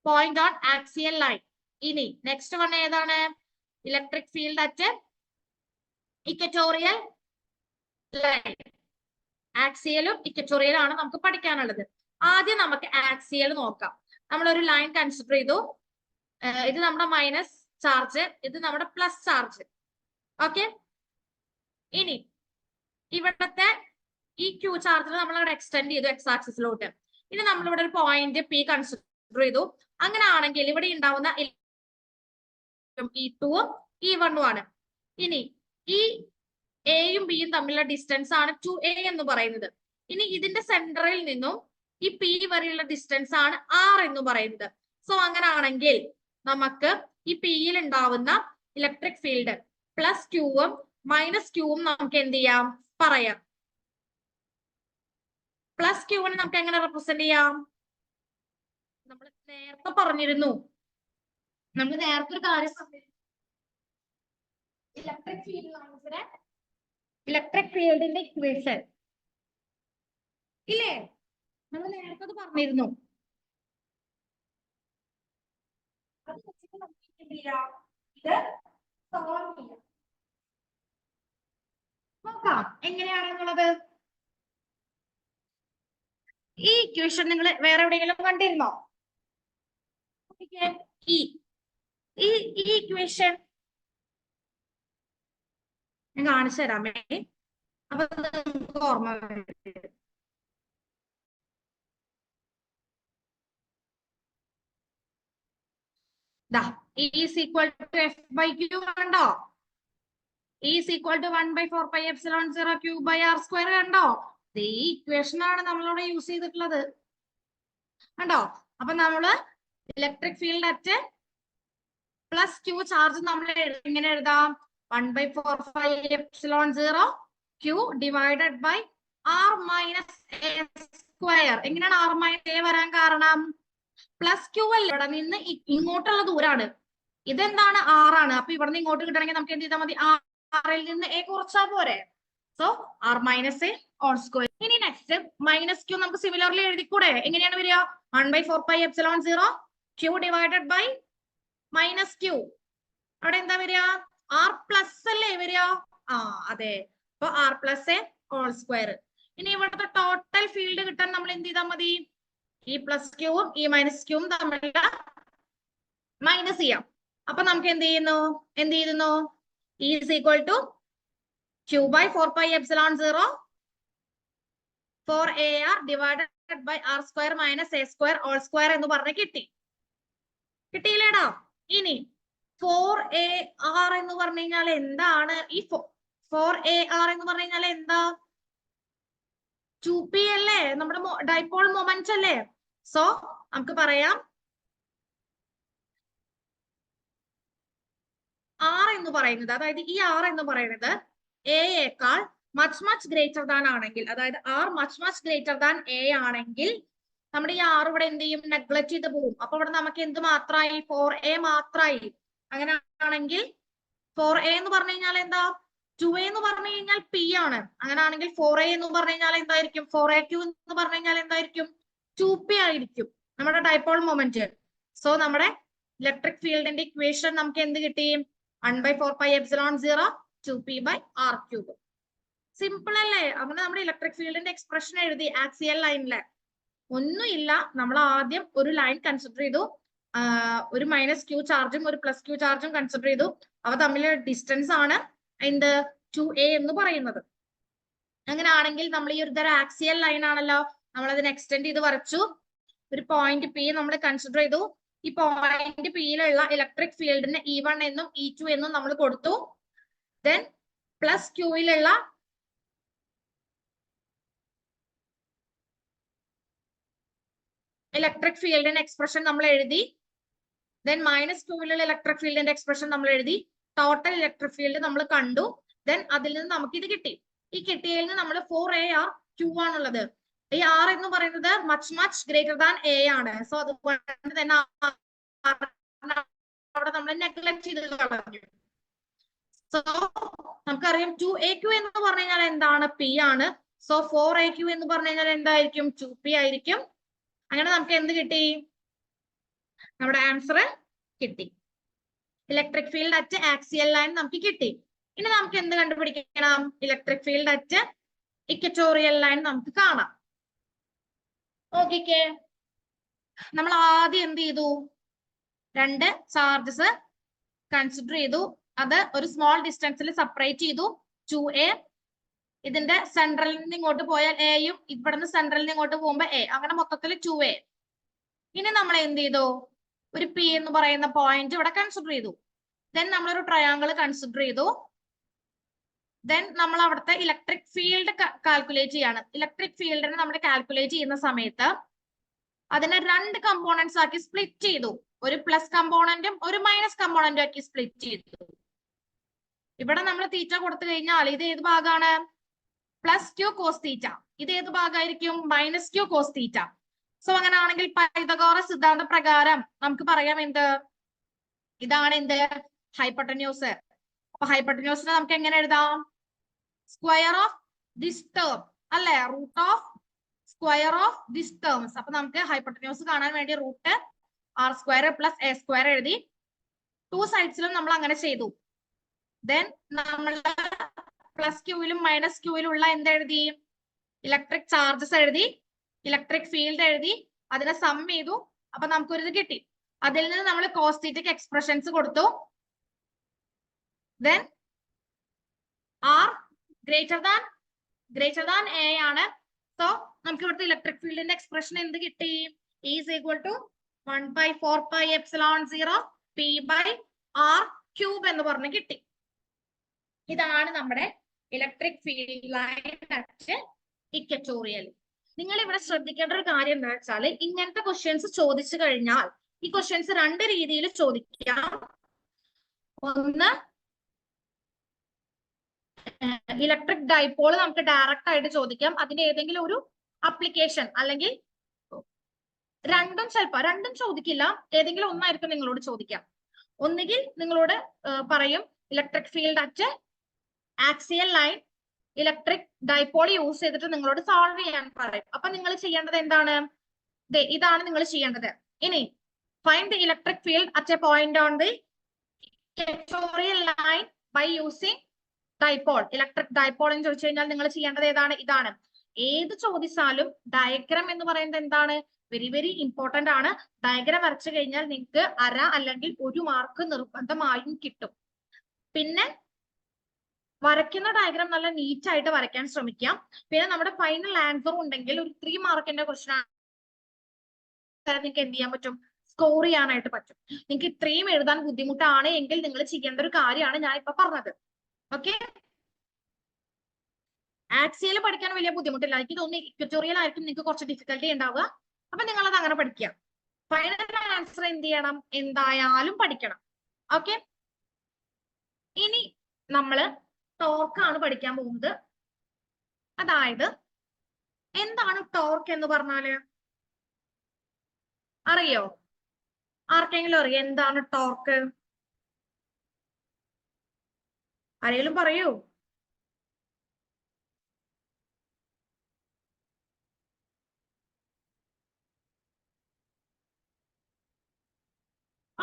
point on axial line. ഇനി നെക്സ്റ്റ് വൺ ഏതാണ്? Electric field at equatorial line. ആക്സിയലും ഇക്വറ്റോറിയലും ആണ് നമുക്ക് പഠിക്കാനുള്ളത്. ആദ്യം നമുക്ക് ആക്സിയൽ നോക്കാം. നമ്മളൊരു ലൈൻ കൺസിഡർ ചെയ്തു. ഇത് നമ്മുടെ മൈനസ് ചാർജ്, ഇത് നമ്മുടെ പ്ലസ് ചാർജ്. ഓക്കെ, ഇനി ഇവിടത്തെ ഈ ക്യൂ ചാർജിന് നമ്മൾ അവിടെ എക്സ്റ്റെൻഡ് ചെയ്തു എക്സ് ആക്സിസിലോട്ട്. ഇനി നമ്മളിവിടെ ഒരു പോയിന്റ് P കൺസിഡർ ചെയ്തു. അങ്ങനെ ആണെങ്കിൽ ഇവിടെ ഉണ്ടാവുന്ന E2ഉം E1ഉം ആണ്. ഇനി ഈ എയും ബിയും തമ്മിലുള്ള ഡിസ്റ്റൻസ് ആണ് 2A എന്ന് പറയുന്നത്. ഇനി ഇതിന്റെ സെന്ററിൽ നിന്നും ഈ P വരെയുള്ള ഡിസ്റ്റൻസ് ആണ് R എന്ന് പറയുന്നത്. സോ അങ്ങനെ ആണെങ്കിൽ നമുക്ക് ഈ Pയിൽ ഉണ്ടാവുന്ന ഇലക്ട്രിക് ഫീൽഡ് പ്ലസ് ക്യൂവും മൈനസ് ക്യൂവും നമുക്ക് എന്ത് ചെയ്യാം, പറയാം. പ്ലസ് ക്യൂവിനെ നമുക്ക് എങ്ങനെ റെപ്രസെന്റ് ചെയ്യാം? നമ്മൾ നേരത്തെ പറഞ്ഞിരുന്നു, നമ്മൾ നേരത്തെ ഒരു കാര്യം ഇലക്ട്രിക് ഫീൽഡിന്റെ ഇക്വേഷൻ ഇല്ലേ, നമ്മൾ നേരത്തെ അത് പറഞ്ഞിരുന്നു. അത് വെച്ചിട്ട് നമുക്ക് എന്ത് ചെയ്യാം, ഇത് സോൾവ് ചെയ്യാം. നോക്കാം എങ്ങനെയാണെന്നുള്ളത്. ഈ ഇക്വേഷൻ നിങ്ങൾ വേറെ എവിടെയെങ്കിലും കണ്ടിരുന്നോ? ഈ ഇക്വേഷൻ ഞാൻ കാണിച്ചു തരാമേ. അപ്പൊ നമുക്ക് ഓർമ്മ E is equal to F by Q കണ്ടോ? E is equal to 1/4πε0 Q by R square കണ്ടോ? ഈ ഇക്വേഷൻ ആണ് നമ്മളിവിടെ യൂസ് ചെയ്തിട്ടുള്ളത് കണ്ടോ? അപ്പൊ നമ്മള് electric field at plus Q charge നമ്മൾ എങ്ങനെ എഴുതാം? 1/4πε0 Q divided by R minus A square. എങ്ങനെയാണ് R മൈനസ് A വരാൻ കാരണം? പ്ലസ് ക്യൂ അല്ല, ഇവിടെ നിന്ന് ഇങ്ങോട്ടുള്ള ദൂരാണ്. ഇതെന്താണ്? R ആണ്. അപ്പൊ ഇവിടെ നിന്ന് ഇങ്ങോട്ട് കിട്ടണമെങ്കിൽ നമുക്ക് എന്ത് ചെയ്താൽ മതി? R-ൽ നിന്ന് A കുറച്ചാ പോരെ. So R minus A whole square. ഇനി നെക്സ്റ്റ് മൈനസ് ക്യൂ നമുക്ക് സിമിലർലി എഴുതിക്കൂടെ? എങ്ങനെയാണ് വരിക? 1/4πε0 Q divided by minus Q. അവിടെ എന്താ വരിക? ആർ പ്ലസ് അല്ലേ വരിക? ആ അതെ. അപ്പൊ R plus A whole square. ഇനി ഇവിടുത്തെ ടോട്ടൽ ഫീൽഡ് കിട്ടാൻ നമ്മൾ എന്ത് ചെയ്താൽ മതി? ഈ പ്ലസ് ക്യൂവും ഈ മൈനസ് ക്യൂവും തമ്മിലുള്ള മൈനസ് ചെയ്യാം. അപ്പൊ നമുക്ക് എന്ത് ചെയ്യുന്നു? Is equal to Q by 4πε0 4AR divided by R square minus A square whole square എന്ന് പറഞ്ഞ് കിട്ടിയില്ലേടാ? ഇനി 4AR എന്ന് പറഞ്ഞു കഴിഞ്ഞാൽ എന്താണ്? ഈ 4AR എന്ന് പറഞ്ഞു കഴിഞ്ഞാൽ എന്താ? 2p അല്ലേ? നമ്മുടെ ഡൈപോൾ മൊമെന്റ് അല്ലേ? സോ നമുക്ക് പറയാം ആർ എന്ന് പറയുന്നത്, അതായത് ഈ ആർ എന്ന് പറയുന്നത് എയേക്കാൾ മച്ച് ഗ്രേറ്റർ ദാൻ ആണെങ്കിൽ, അതായത് are much greater than A ആണെങ്കിൽ നമ്മുടെ ഈ ആർ ഇവിടെ എന്ത് ചെയ്യും? നെഗ്ലക്ട് ചെയ്ത് പോകും. അപ്പൊ ഇവിടെ നമുക്ക് എന്ത് മാത്രമായി? 4A മാത്രമായി. അങ്ങനെയാണെങ്കിൽ 4A എന്ന് പറഞ്ഞു കഴിഞ്ഞാൽ എന്താ? 2A എന്ന് പറഞ്ഞു കഴിഞ്ഞാൽ പി ആണ്. അങ്ങനെയാണെങ്കിൽ 4A എന്ന് പറഞ്ഞു കഴിഞ്ഞാൽ എന്തായിരിക്കും? 4AQ എന്ന് പറഞ്ഞു കഴിഞ്ഞാൽ എന്തായിരിക്കും? 2p ആയിരിക്കും നമ്മുടെ ഡൈപോൾ മൊമെന്റ്. സോ നമ്മുടെ ഇലക്ട്രിക് ഫീൽഡിന്റെ ഇക്വേഷൻ നമുക്ക് എന്ത് കിട്ടി? 1/4πε0 2p/r³. സിമ്പിൾ അല്ലേ? അങ്ങനെ നമ്മുടെ ഇലക്ട്രിക് ഫീൽഡിന്റെ എക്സ്പ്രഷൻ എഴുതി ആക്സിയൽ ലൈനില്. ഒന്നുമില്ല, നമ്മൾ ആദ്യം ഒരു ലൈൻ കൺസിഡർ ചെയ്തു, ഒരു മൈനസ് ക്യൂ ചാർജും ഒരു പ്ലസ് ക്യൂ ചാർജും കൺസിഡർ ചെയ്തു. അവ തമ്മിലുള്ള ഡിസ്റ്റൻസ് ആണ് എന്ത്? 2a എന്ന് പറയുന്നത്. അങ്ങനെയാണെങ്കിൽ നമ്മൾ ഈ ഒരു തരം ആക്സിയൽ ലൈൻ ആണല്ലോ, നമ്മൾ അതിനെ എക്സ്റ്റെൻഡ് ചെയ്ത് വരച്ചു. ഒരു പോയിന്റ് പി നമ്മൾ കൺസിഡർ ചെയ്തു. ഈ പോയിന്റ് പിയിലുള്ള ഇലക്ട്രിക് ഫീൽഡിന് E1 എന്നും E2 എന്നും നമ്മൾ കൊടുത്തു. ദെൻ പ്ലസ് ക്യൂയിലുള്ള ഇലക്ട്രിക് ഫീൽഡിന്റെ എക്സ്പ്രഷൻ നമ്മൾ എഴുതി. ദെൻ മൈനസ് ക്യൂവിലുള്ള ഇലക്ട്രിക് ഫീൽഡിന്റെ എക്സ്പ്രഷൻ നമ്മൾ എഴുതി. ടോട്ടൽ ഇലക്ട്രിക് ഫീൽഡ് നമ്മൾ കണ്ടു. ദെൻ അതിൽ നിന്ന് നമുക്ക് ഇത് കിട്ടി. ഈ കിട്ടിയതിൽ നിന്ന് നമ്മൾ 4AR₂ ആണുള്ളത്. ഈ ആർ എന്ന് പറയുന്നത് മച്ച് ഗ്രേറ്റർ ദാൻ എ ആണ്. സോ അതുകൊണ്ട് തന്നെ അവിടെ നമ്മൾ നെഗ്ലക്ട് ചെയ്ത് കളഞ്ഞു. സോ നമുക്കറിയാം 2AQ എന്ന് പറഞ്ഞു കഴിഞ്ഞാൽ എന്താണ്? പി ആണ്. സോ 4AQ എന്ന് പറഞ്ഞു കഴിഞ്ഞാൽ എന്തായിരിക്കും? 2p ആയിരിക്കും. അങ്ങനെ നമുക്ക് എന്ത് കിട്ടി? നമ്മുടെ ആൻസർ കിട്ടി. Electric field at axial line നമുക്ക് കിട്ടി. ഇനി നമുക്ക് എന്ത് കണ്ടുപിടിക്കണം? Electric field at equatorial line നമുക്ക് കാണാം. നോക്കിക്കേ, നമ്മൾ ആദ്യം എന്ത് ചെയ്തു? രണ്ട് ചാർജസ് കൺസിഡർ ചെയ്തു. അത് ഒരു സ്മോൾ ഡിസ്റ്റൻസിൽ സെപ്പറേറ്റ് ചെയ്തു. 2A, ഇതിന്റെ സെൻട്രലിൽ നിന്ന് ഇങ്ങോട്ട് പോയാൽ എയും ഇവിടുന്ന് സെൻട്രലിൽ നിന്ന് ഇങ്ങോട്ട് പോകുമ്പോൾ എ, അങ്ങനെ മൊത്തത്തിൽ 2A. ഇനി നമ്മൾ എന്ത് ചെയ്തു? ഒരു പി എന്ന് പറയുന്ന പോയിന്റ് ഇവിടെ കൺസിഡർ ചെയ്തു. ദെൻ നമ്മളൊരു ട്രയാങ്കിൾ കൺസിഡർ ചെയ്തു. ദെൻ നമ്മൾ അവിടുത്തെ ഇലക്ട്രിക് ഫീൽഡ് കാൽക്കുലേറ്റ് ചെയ്യാണ്. ഇലക്ട്രിക് ഫീൽഡിനെ നമ്മൾ കാൽക്കുലേറ്റ് ചെയ്യുന്ന സമയത്ത് അതിനെ രണ്ട് കമ്പോണൻസ് ആക്കി സ്പ്ലിറ്റ് ചെയ്തു. ഒരു പ്ലസ് കമ്പോണന്റും ഒരു മൈനസ് കമ്പോണന്റും ആക്കി സ്പ്ലിറ്റ് ചെയ്തു. ഇവിടെ നമ്മൾ തീറ്റ കൊടുത്തു കഴിഞ്ഞാൽ ഇത് ഏത് ഭാഗമാണ്? Plus Q cos theta. ഇത് ഏത് ഭാഗമായിരിക്കും? Minus Q cos theta. So അങ്ങനെയാണെങ്കിൽ പൈതഗോറസ് സിദ്ധാന്ത പ്രകാരം നമുക്ക് പറയാം എന്ത്? ഇതാണ് എന്ത്? ഹൈപ്പോട്ടന്യൂസ്. അപ്പൊ ഹൈപ്പോട്ടന്യൂസിനെ നമുക്ക് എങ്ങനെ എഴുതാം? സ്ക്വയർ ഓഫ് ദിസ് ടേം അല്ലെ? Root of square of this terms. അപ്പൊ നമുക്ക് ഹൈപ്പോട്ടന്യൂസ് കാണാൻ വേണ്ടി റൂട്ട് r² പ്ലസ് a² എഴുതി. ടു സൈഡ്സിലും നമ്മൾ അങ്ങനെ ചെയ്തു. ദെൻ നമ്മൾ പ്ലസ് ക്യൂവിലും മൈനസ് ക്യൂവിലും ഉള്ള എന്തെഴുതി? ഇലക്ട്രിക് ചാർജസ് എഴുതി, ഇലക്ട്രിക് ഫീൽഡ് എഴുതി, അതിനെ സം ചെയ്തു. അപ്പൊ നമുക്കൊരു ഇത് കിട്ടി. അതിൽ നിന്ന് നമ്മൾ കോസ് തീറ്റയ്ക്ക് എക്സ്പ്രഷൻസ് കൊടുത്തു. Then R greater than A ആണ്. സോ നമുക്ക് ഇവിടുത്തെ ഇലക്ട്രിക് ഫീൽഡിന്റെ എക്സ്പ്രഷൻ എന്ത് കിട്ടി? ഈസ് ഈക്വൽ ടു 1/4πε0 p/r³ എന്ന് പറഞ്ഞ് കിട്ടി. ഇതാണ് നമ്മുടെ electric field line at equatorial. നിങ്ങൾ ഇവിടെ ശ്രദ്ധിക്കേണ്ട ഒരു കാര്യം എന്താ വെച്ചാൽ, ഇങ്ങനത്തെ ക്വസ്റ്റ്യൻസ് ചോദിച്ചു കഴിഞ്ഞാൽ ഈ ക്വസ്റ്റ്യൻസ് രണ്ട് രീതിയിൽ ചോദിക്കാം. ഒന്ന്, ഇലക്ട്രിക് ഡൈപോൾ നമുക്ക് ഡയറക്റ്റ് ആയിട്ട് ചോദിക്കാം. അതിന്റെ ഏതെങ്കിലും ഒരു അപ്ലിക്കേഷൻ, അല്ലെങ്കിൽ രണ്ടും ചോദിക്കില്ല, ഏതെങ്കിലും ഒന്നായിരിക്കും നിങ്ങളോട് ചോദിക്കാം. ഒന്നുകിൽ നിങ്ങളോട് പറയും electric field at axial line electric dipole use ചെയ്തിട്ട് നിങ്ങളോട് സോൾവ് ചെയ്യാൻ പറയും. അപ്പൊ നിങ്ങൾ ചെയ്യേണ്ടത് എന്താണ്? ഇതാണ് നിങ്ങൾ ചെയ്യേണ്ടത്. ഇനി find the electric field at A point on the equatorial line by using dipole, electric dipole എന്ന് ചോദിച്ചു കഴിഞ്ഞാൽ നിങ്ങൾ ചെയ്യേണ്ടത് ഏതാണ്? ഇതാണ്. ഏത് ചോദിച്ചാലും ഡയഗ്രാം എന്ന് പറയുന്നത് എന്താണ്? വെരി വെരി ഇമ്പോർട്ടന്റ് ആണ്. ഡയഗ്രാം വരച്ചു കഴിഞ്ഞാൽ നിങ്ങൾക്ക് അര അല്ലെങ്കിൽ 1 മാർക്ക് നിർബന്ധമായും കിട്ടും. പിന്നെ വരയ്ക്കുന്ന ഡയഗ്രാം നല്ല നീറ്റ് ആയിട്ട് വരയ്ക്കാൻ ശ്രമിക്കാം. പിന്നെ നമ്മുടെ ഫൈനൽ ആൻസർ ഉണ്ടെങ്കിൽ ഒരു 3 മാർക്കിന്റെ ക്വസ്റ്റൻ നിങ്ങൾക്ക് എന്ത് ചെയ്യാൻ പറ്റും? സ്കോർ ചെയ്യാനായിട്ട് പറ്റും. നിങ്ങൾക്ക് ഇത്രയും എഴുതാൻ ബുദ്ധിമുട്ടാണ് എങ്കിൽ നിങ്ങൾ ചെയ്യേണ്ട ഒരു കാര്യമാണ് ഞാൻ ഇപ്പൊ പറഞ്ഞത്. ഓക്കെ, ആക്സിയൽ പഠിക്കാൻ വലിയ ബുദ്ധിമുട്ടില്ല. എനിക്ക് തോന്നുന്നു ഇക്വറ്റോറിയൽ ആയിരിക്കും നിങ്ങൾക്ക് കുറച്ച് ഡിഫിക്കൽട്ടി ഉണ്ടാവുക. അപ്പൊ നിങ്ങൾ അത് അങ്ങനെ പഠിക്കുക. ഫൈനൽ ആൻസർ എന്ത് ചെയ്യണം? എന്തായാലും പഠിക്കണം. ഓക്കെ, ഇനി നമ്മള് ടോർക്കാണ് പഠിക്കാൻ പോകുന്നത്. അതായത് എന്താണ് ടോർക്ക് എന്ന് പറഞ്ഞാല് അറിയോ? ആർക്കെങ്കിലും അറിയോ എന്താണ് ടോർക്ക്? ആരെങ്കിലും പറയൂ.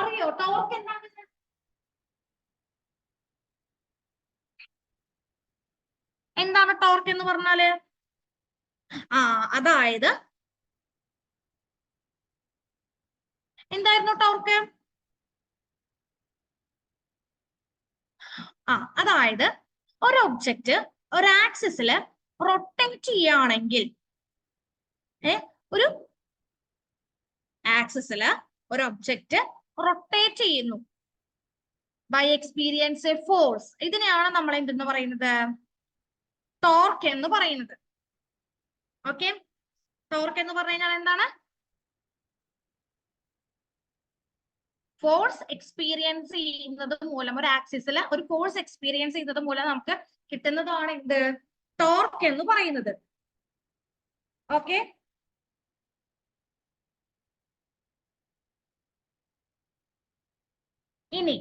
അറിയോ ടോർക്ക് എന്താണ്? എന്താണ് ടോർക്ക് എന്ന് പറഞ്ഞാല്? അതായത് എന്തായിരുന്നു ടോർക്ക്? അതായത് ഒരു ഒബ്ജക്റ്റ് ഒരു ആക്സിസില് റൊട്ടേറ്റ് ചെയ്യുകയാണെങ്കിൽ, ഒരു ആക്സിസില് ഒരു ഒബ്ജക്റ്റ് റൊട്ടേറ്റ് ചെയ്യുന്നു ബൈ എക്സ്പീരിയൻസ് എ ഫോഴ്സ്, ഇതിനെയാണ് നമ്മൾ എന്തെന്ന് പറയുന്നത്? ടോർക്ക് എന്ന് പറയുന്നത്. ഓക്കെ, ടോർക്ക് എന്ന് പറഞ്ഞു കഴിഞ്ഞാൽ എന്താണ്? ഫോഴ്സ് എക്സ്പീരിയൻസ് ചെയ്യുന്നത് മൂലം, ഒരു ആക്സിസിൽ ഒരു ഫോഴ്സ് എക്സ്പീരിയൻസ് ചെയ്യുന്നത് മൂലം നമുക്ക് കിട്ടുന്നതാണ് എന്ത്? ടോർക്ക് എന്ന് പറയുന്നത്. ഓക്കെ, ഇനി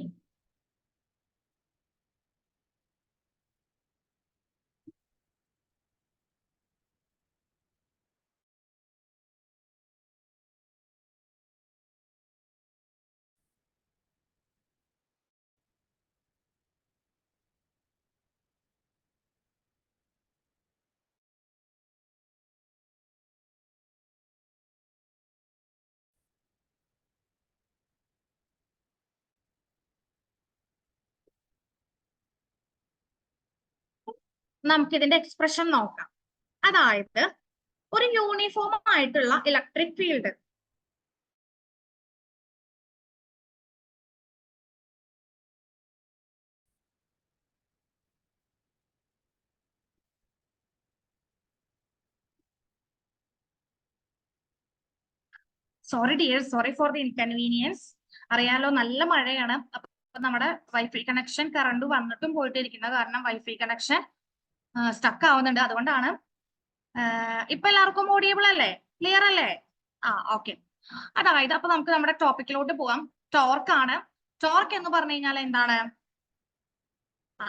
നമുക്കിതിന്റെ എക്സ്പ്രഷൻ നോക്കാം. അതായത് ഒരു യൂണിഫോം ആയിട്ടുള്ള electric field, sorry dear, sorry for the inconvenience. അറിയാലോ നല്ല മഴയാണ്. അപ്പൊ നമ്മുടെ വൈഫൈ കണക്ഷൻ കറണ്ട് വന്നിട്ടും പോയിട്ട് ഇരിക്കുന്നത് കാരണം വൈഫൈ കണക്ഷൻ സ്റ്റക്ക് ആവുന്നുണ്ട്. അതുകൊണ്ടാണ്. ഇപ്പൊ എല്ലാവർക്കും ഓഡിയബിൾ അല്ലേ? ക്ലിയർ അല്ലേ? ഓക്കെ. അതായത് അപ്പൊ നമുക്ക് നമ്മുടെ ടോപ്പിക്കിലോട്ട് പോവാം. ടോർക്ക് ആണ്. ടോർക്ക് എന്ന് പറഞ്ഞു കഴിഞ്ഞാൽ എന്താണ്?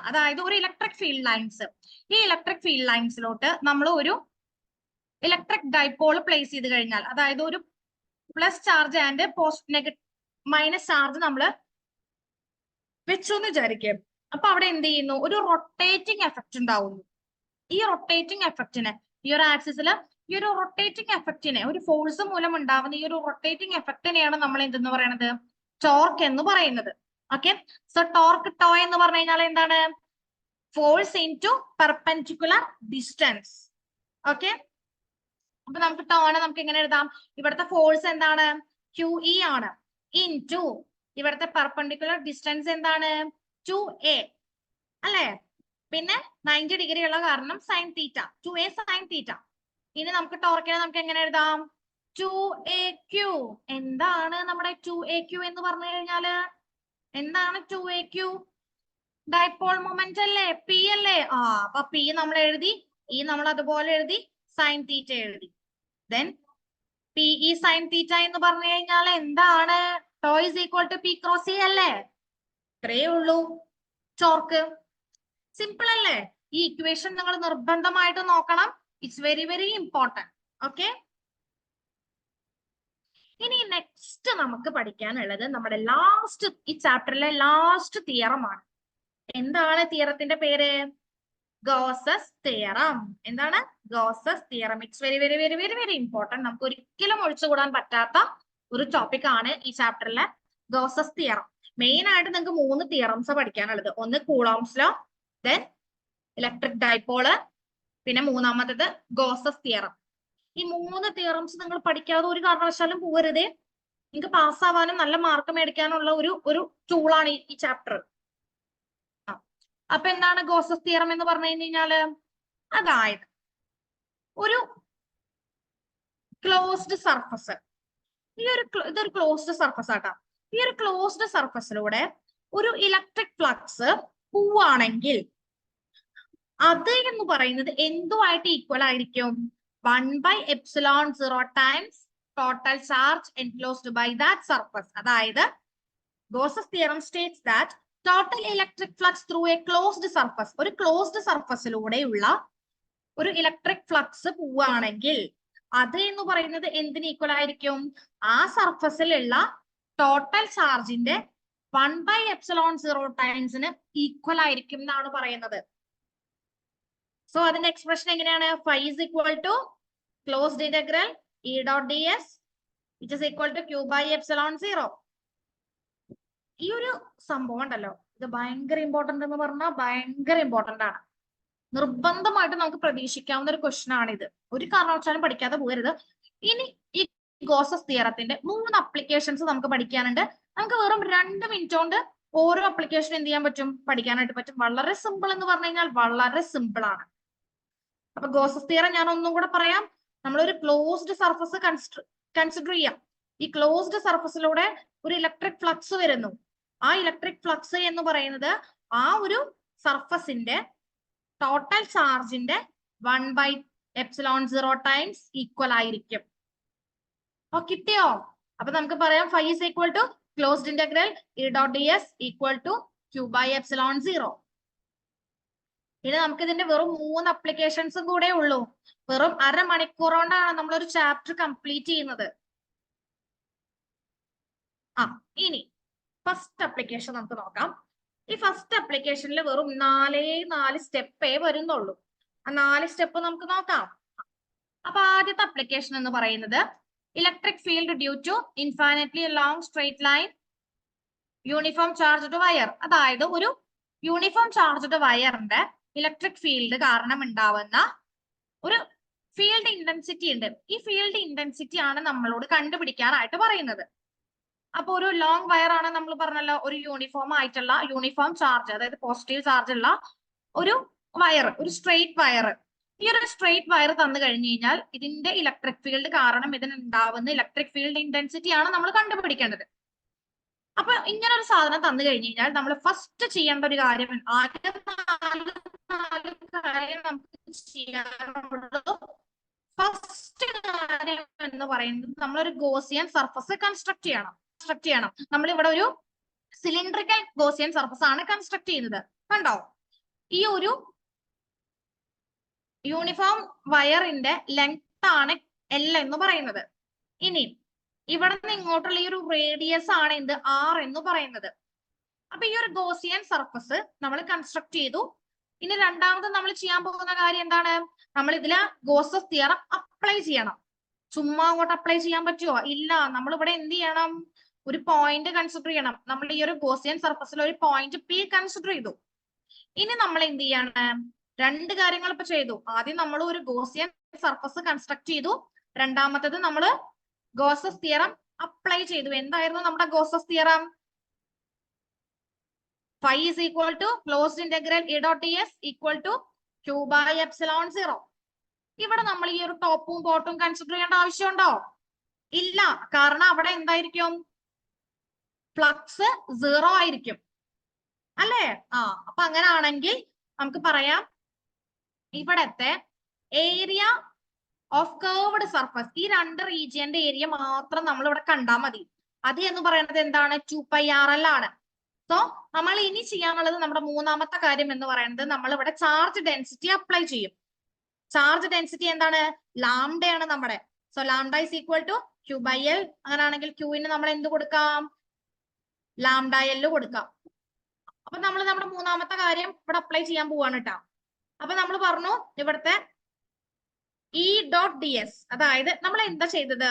അതായത് ഒരു ഇലക്ട്രിക് ഫീൽഡ് ലൈൻസ്, ഈ ഇലക്ട്രിക് ഫീൽഡ് ലൈൻസിലോട്ട് നമ്മൾ ഒരു ഇലക്ട്രിക് ഡൈപോൾ പ്ലേസ് ചെയ്ത് കഴിഞ്ഞാൽ, അതായത് ഒരു plus charge and minus charge നമ്മൾ വെച്ചു എന്ന് വിചാരിക്കും. അപ്പൊ അവിടെ എന്ത് ചെയ്യുന്നു? ഒരു റൊട്ടേറ്റിംഗ് എഫക്റ്റ് ഉണ്ടാവുന്നു. ഈ റൊട്ടേറ്റിംഗ് എഫക്റ്റിന്, ഈ ഒരു ആക്സിസിൽ ഈ ഒരു റൊട്ടേറ്റിംഗ് എഫക്റ്റിനെ, ഒരു ഫോഴ്സ് മൂലം ഉണ്ടാവുന്ന ഈ ഒരു റൊട്ടേറ്റിംഗ് എഫക്റ്റിനെയാണ് നമ്മൾ എന്തെന്ന് പറയുന്നത്? ടോർക്ക് എന്ന് പറയുന്നത്. ഓക്കെ, സോ ടോർക്ക് ടോ എന്ന് പറഞ്ഞു കഴിഞ്ഞാൽ എന്താണ്? Force in to perpendicular distance. Okay, അപ്പൊ നമുക്ക് ടോനെ നമുക്ക് എങ്ങനെ എഴുതാം? ഇവിടുത്തെ ഫോഴ്സ് എന്താണ്? QE ആണ്. ഇൻ ടു ഇവിടുത്തെ പെർപെൻഡിക്കുലർ ഡിസ്റ്റൻസ് എന്താണ്? 2A അല്ലേ? പിന്നെ 90 ഡിഗ്രി ഉള്ള കാരണം sine theta, 2A sine theta. ഇനി നമുക്ക് ടോർക്കിനെ നമുക്ക് എങ്ങനെ എഴുതാം? 2AQ. എന്താണ് നമ്മുടെ 2AQ എന്ന് പറഞ്ഞു കഴിഞ്ഞാല്? എന്താണ് 2AQ? ഡൈപോൾ മൊമെന്റ് അല്ലേ? P അല്ലേ? അപ്പൊ P നമ്മൾ എഴുതി, ഈ നമ്മൾ അതുപോലെ എഴുതി, സൈൻ തീറ്റ എഴുതി. ദെൻ PE സൈൻ തീറ്റ എന്ന് പറഞ്ഞു കഴിഞ്ഞാൽ എന്താണ്? Tau is equal to P cross E അല്ലേ? ഇത്രയേ ഉള്ളൂ ടോർക്ക്. സിമ്പിൾ അല്ലേ? ഈ ഇക്വേഷൻ നിങ്ങൾ നിർബന്ധമായിട്ട് നോക്കണം. It's very very important. Okay, ഇനി നെക്സ്റ്റ് നമുക്ക് പഠിക്കാനുള്ളത് നമ്മുടെ ലാസ്റ്റ്, ഈ ചാപ്റ്ററിലെ ലാസ്റ്റ് തിയറമാണ്. എന്താണ് തിയറത്തിന്റെ പേര്? Gauss's theorem. എന്താണ്? Gauss's theorem. It's very very very very very important. നമുക്ക് ഒരിക്കലും ഒഴിച്ചുകൂടാൻ പറ്റാത്ത ഒരു ടോപ്പിക് ആണ് ഈ ചാപ്റ്ററിലെ ഗോസസ് തിയറം. മെയിൻ ആയിട്ട് നിങ്ങൾക്ക് 3 തിയറംസ് പഠിക്കാനുള്ളത്. ഒന്ന് coulombs law, then electric dipole, പിന്നെ മൂന്നാമത്തേത് ഗോസസ് തിയറം. ഈ 3 തിയറംസ് നിങ്ങൾ പഠിക്കാതെ ഒരു കാരണവശാലും പോകരുതേ. നിങ്ങൾക്ക് പാസ്സാവാനും നല്ല മാർക്ക് മേടിക്കാനുള്ള ഒരു ടൂളാണ് ഈ ചാപ്റ്റർ. അപ്പൊ എന്താണ് ഗോസസ് തിയറം എന്ന് പറഞ്ഞു കഴിഞ്ഞാല്? അതായത് ഒരു ക്ലോസ്ഡ് സർഫസ്, ഇതൊരു ക്ലോസ്ഡ് സർഫസ് ആട്ടാ. ഈ ഒരു ക്ലോസ്ഡ് സർഫസിലൂടെ ഒരു ഇലക്ട്രിക് ഫ്ലക്സ് പോവാണെങ്കിൽ അത് എന്ന് പറയുന്നത് എന്തുമായിട്ട് ഈക്വൽ ആയിരിക്കും? 1/ε0 times total charge enclosed by that surface. അതായത് Gauss's theorem states that total electric flux through a closed surface, ഒരു ക്ലോസ്ഡ് സർഫസിലൂടെയുള്ള ഒരു ഇലക്ട്രിക് ഫ്ലക്സ് പോവുകയാണെങ്കിൽ അത് എന്ന് പറയുന്നത് എന്തിന് ഈക്വൽ ആയിരിക്കും? ആ സർഫസിലുള്ള ടോട്ടൽ ചാർജിന്റെ 1/ε0 ടൈംസിന് ഈക്വൽ ആയിരിക്കും എന്നാണ് പറയുന്നത്. സോ അതിന്റെ എക്സ്പ്രഷൻ എങ്ങനെയാണ്? Phi is equal to closed integral E dot D S which is equal to Q/ε0. ഈ ഒരു സംഭവം ഉണ്ടല്ലോ, ഇത് ഭയങ്കര ഇമ്പോർട്ടന്റ് എന്ന് പറഞ്ഞാൽ ഭയങ്കര ഇമ്പോർട്ടന്റ് ആണ്. നിർബന്ധമായിട്ട് നമുക്ക് പ്രതീക്ഷിക്കാവുന്ന ഒരു ക്വസ്റ്റൻ ആണിത്. ഒരു കാരണവശാലും പഠിക്കാതെ പോകരുത്. ഇനി ഈ ഗോസസ് തിയറത്തിന്റെ 3 അപ്ലിക്കേഷൻസ് നമുക്ക് പഠിക്കാനുണ്ട്. നമുക്ക് വെറും 2 മിനിറ്റ് കൊണ്ട് ഓരോ അപ്ലിക്കേഷൻ എന്ത് ചെയ്യാൻ പറ്റും? പഠിക്കാനായിട്ട് പറ്റും. വളരെ സിമ്പിൾ എന്ന് പറഞ്ഞു കഴിഞ്ഞാൽ വളരെ സിമ്പിൾ ആണ്. അപ്പൊ ഗോസസ് തിയറം ഞാൻ ഒന്നും കൂടെ പറയാം. നമ്മളൊരു ക്ലോസ്ഡ് സർഫസ് കൺസിഡർ ചെയ്യാം. ഈ ക്ലോസ്ഡ് സർഫസിലൂടെ ഒരു ഇലക്ട്രിക് ഫ്ലക്സ് വരുന്നു. ആ ഇലക്ട്രിക് ഫ്ലക്സ് എന്ന് പറയുന്നത് ആ ഒരു സർഫസിന്റെ ടോട്ടൽ ചാർജിന്റെ 1/ε0 ടൈംസ് ഈക്വൽ ആയിരിക്കും. കിട്ടിയോ? അപ്പൊ നമുക്ക് പറയാം phi is equal to closed integral E dot D S equal to Q/ε0. ഇനി നമുക്ക് ഇതിന്റെ വെറും 3 അപ്ലിക്കേഷൻസും കൂടെ ഉള്ളൂ. വെറും അരമണിക്കൂർ കൊണ്ടാണ് നമ്മളൊരു ചാപ്റ്റർ കംപ്ലീറ്റ് ചെയ്യുന്നത്. ഇനി ഫസ്റ്റ് അപ്ലിക്കേഷൻ നമുക്ക് നോക്കാം. ഈ ഫസ്റ്റ് അപ്ലിക്കേഷനിൽ വെറും 4 സ്റ്റെപ്പേ വരുന്നുള്ളൂ. ആ 4 സ്റ്റെപ്പ് നമുക്ക് നോക്കാം. അപ്പൊ ആദ്യത്തെ അപ്ലിക്കേഷൻ എന്ന് പറയുന്നത് electric field due to infinitely long straight line uniform charged wire. അതായത് ഒരു യൂണിഫോം ചാർജ്ഡ് വയറിന്റെ ഇലക്ട്രിക് ഫീൽഡ് കാരണം ഉണ്ടാവുന്ന ഒരു ഫീൽഡ് ഇന്റൻസിറ്റി ഉണ്ട്. ഈ ഫീൽഡ് ഇന്റൻസിറ്റി ആണ് നമ്മളോട് കണ്ടുപിടിക്കാനായിട്ട് പറയുന്നത്. അപ്പൊ ഒരു ലോങ് വയർ ആണ് നമ്മൾ പറഞ്ഞല്ലോ, ഒരു യൂണിഫോം ആയിട്ടുള്ള യൂണിഫോം ചാർജ്, അതായത് പോസിറ്റീവ് ചാർജ് ഉള്ള ഒരു വയർ, ഒരു സ്ട്രെയിറ്റ് വയർ. ഈ ഒരു സ്ട്രെയിറ്റ് വയർ തന്നു കഴിഞ്ഞു കഴിഞ്ഞാൽ ഇതിന്റെ ഇലക്ട്രിക് ഫീൽഡ് കാരണം ഇതിനുണ്ടാവുന്ന ഇലക്ട്രിക് ഫീൽഡ് ഇന്റൻസിറ്റി ആണ് നമ്മൾ കണ്ടുപിടിക്കേണ്ടത്. അപ്പൊ ഇങ്ങനെ ഒരു സാധനം തന്നു കഴിഞ്ഞു കഴിഞ്ഞാൽ നമ്മൾ ഫസ്റ്റ് ചെയ്യേണ്ട ഒരു കാര്യം, ആദ്യം 4 കാര്യം നമുക്ക് ചെയ്യാനുള്ളത്. ഫസ്റ്റ് കാര്യം എന്ന് പറയുന്നത് നമ്മളൊരു ഗോസിയൻ സർഫസ് കൺസ്ട്രക്ട് ചെയ്യണം. നമ്മൾ ഇവിടെ ഒരു സിലിണ്ടറിക്കൽ ഗോസിയൻ സർഫസ് ആണ് കൺസ്ട്രക്ട് ചെയ്യുന്നത്. കണ്ടോ? ഈ ഒരു യൂണിഫോം വയറിന്റെ ലെങ്ത് ആണ് L എന്ന് പറയുന്നത്. ഇനി ഇവിടെ നിന്ന് ഇങ്ങോട്ടുള്ള ഈ ഒരു റേഡിയസ് ആണ് എന്ത്? R എന്ന് പറയുന്നത്. അപ്പൊ ഈ ഒരു ഗോസിയൻ സർഫസ് നമ്മൾ കൺസ്ട്രക്ട് ചെയ്തു. ഇനി രണ്ടാമത് നമ്മൾ ചെയ്യാൻ പോകുന്ന കാര്യം എന്താണ്? നമ്മൾ ഇതില് ഗോസസ് തിയറം അപ്ലൈ ചെയ്യണം. ചുമ്മാ അങ്ങോട്ട് അപ്ലൈ ചെയ്യാൻ പറ്റുമോ? ഇല്ല. നമ്മൾ ഇവിടെ എന്ത് ചെയ്യണം? ഒരു പോയിന്റ് കൺസിഡർ ചെയ്യണം. നമ്മൾ ഈ ഒരു ഗോസിയൻ സർഫസിൽ ഒരു പോയിന്റ് P കൺസിഡർ ചെയ്തു. ഇനി നമ്മൾ എന്ത് ചെയ്യണം? 2 കാര്യങ്ങൾ ഇപ്പൊ ചെയ്തു. ആദ്യം നമ്മൾ ഒരു ഗോസിയൻ സർഫസ് കൺസ്ട്രക്ട് ചെയ്തു. രണ്ടാമത്തേത് നമ്മൾ ഗോസസ് തിയറം അപ്ലൈ ചെയ്തു. എന്തായിരുന്നു നമ്മുടെ Gauss's theorem? Phi is equal to closed integral E dot D S equal to Q/ε0. ഇവിടെ നമ്മൾ ഈ ഒരു ടോപ്പും ബോട്ടും കൺസിഡർ ചെയ്യേണ്ട ആവശ്യമുണ്ടോ? ഇല്ല. കാരണം അവിടെ എന്തായിരിക്കും? ഫ്ലക്സ് 0 ആയിരിക്കും അല്ലേ? അപ്പൊ അങ്ങനെ ആണെങ്കിൽ നമുക്ക് പറയാം ഇവിടത്തെ ഏരിയ ഓഫ് കർവ്ഡ് സർഫസ്, ഈ 2 റീജിയന്റെ ഏരിയ മാത്രം നമ്മൾ ഇവിടെ കണ്ടാൽ മതി. അത് എന്ന് പറയുന്നത് എന്താണ്? 2πRL ആണ്. സോ നമ്മൾ ഇനി ചെയ്യാനുള്ളത് നമ്മുടെ മൂന്നാമത്തെ കാര്യം എന്ന് പറയുന്നത് നമ്മൾ ഇവിടെ ചാർജ് ഡെൻസിറ്റി അപ്ലൈ ചെയ്യും. ചാർജ് ഡെൻസിറ്റി എന്താണ്? ലാംഡയാണ് നമ്മുടെ. So lambda is equal to Q by L. അങ്ങനെയാണെങ്കിൽ ക്യൂവിന് നമ്മൾ എന്ത് കൊടുക്കാം? ലാംഡ എൽ കൊടുക്കാം. അപ്പൊ നമ്മൾ നമ്മുടെ മൂന്നാമത്തെ കാര്യം ഇവിടെ അപ്ലൈ ചെയ്യാൻ പോവാണ് കേട്ടോ. അപ്പൊ നമ്മൾ പറഞ്ഞു ഇവിടുത്തെ ഇ ഡോട്ട് ഡി എസ്, അതായത് നമ്മൾ എന്താ ചെയ്തത്?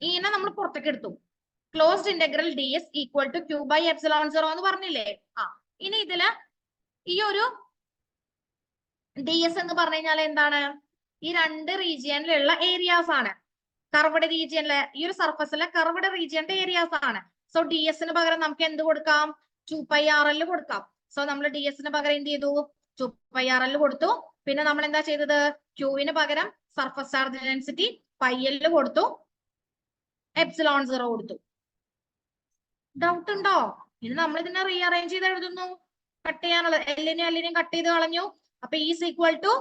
ഈനെ നമ്മൾ പുറത്തേക്ക് എടുത്തു. Closed integral D S equal to Q by epsilon zero എന്ന് പറഞ്ഞില്ലേ? ഇനി ഇതില് ഈ ഒരു ഡി എസ് എന്ന് പറഞ്ഞു കഴിഞ്ഞാൽ എന്താണ്? ഈ രണ്ട് റീജിയനിലുള്ള ഏരിയാസ് ആണ്. കർവ്ഡ് റീജിയനിലെ ഈ ഒരു സർഫസിലെ കർവ്ഡ് റീജിയന്റെ ഏരിയാസ് ആണ്. സോ ഡി എസിന് പകരം നമുക്ക് എന്ത് കൊടുക്കാം? 2πRL കൊടുക്കാം. സോ നമ്മൾ ഡി എസിന് പകരം എന്ത് ചെയ്തു? 2πRL കൊടുത്തു. പിന്നെ നമ്മൾ എന്താ ചെയ്തത്? ക്യൂവിന് പകരം സർഫസ് ചാർജ് ഡെൻസിറ്റി πL കൊടുത്തു, എപ്സിലോൺ സീറോ കൊടുത്തു. ഡൗട്ട് ഉണ്ടോ? ഇത് നമ്മൾ ഇതിനെ റീഅറേഞ്ച് ചെയ്ത് എഴുതുന്നു. കട്ട് ചെയ്യാനുള്ളത് എല്ലിനെയും കട്ട് ചെയ്ത് കളഞ്ഞു. അപ്പൊ is equal to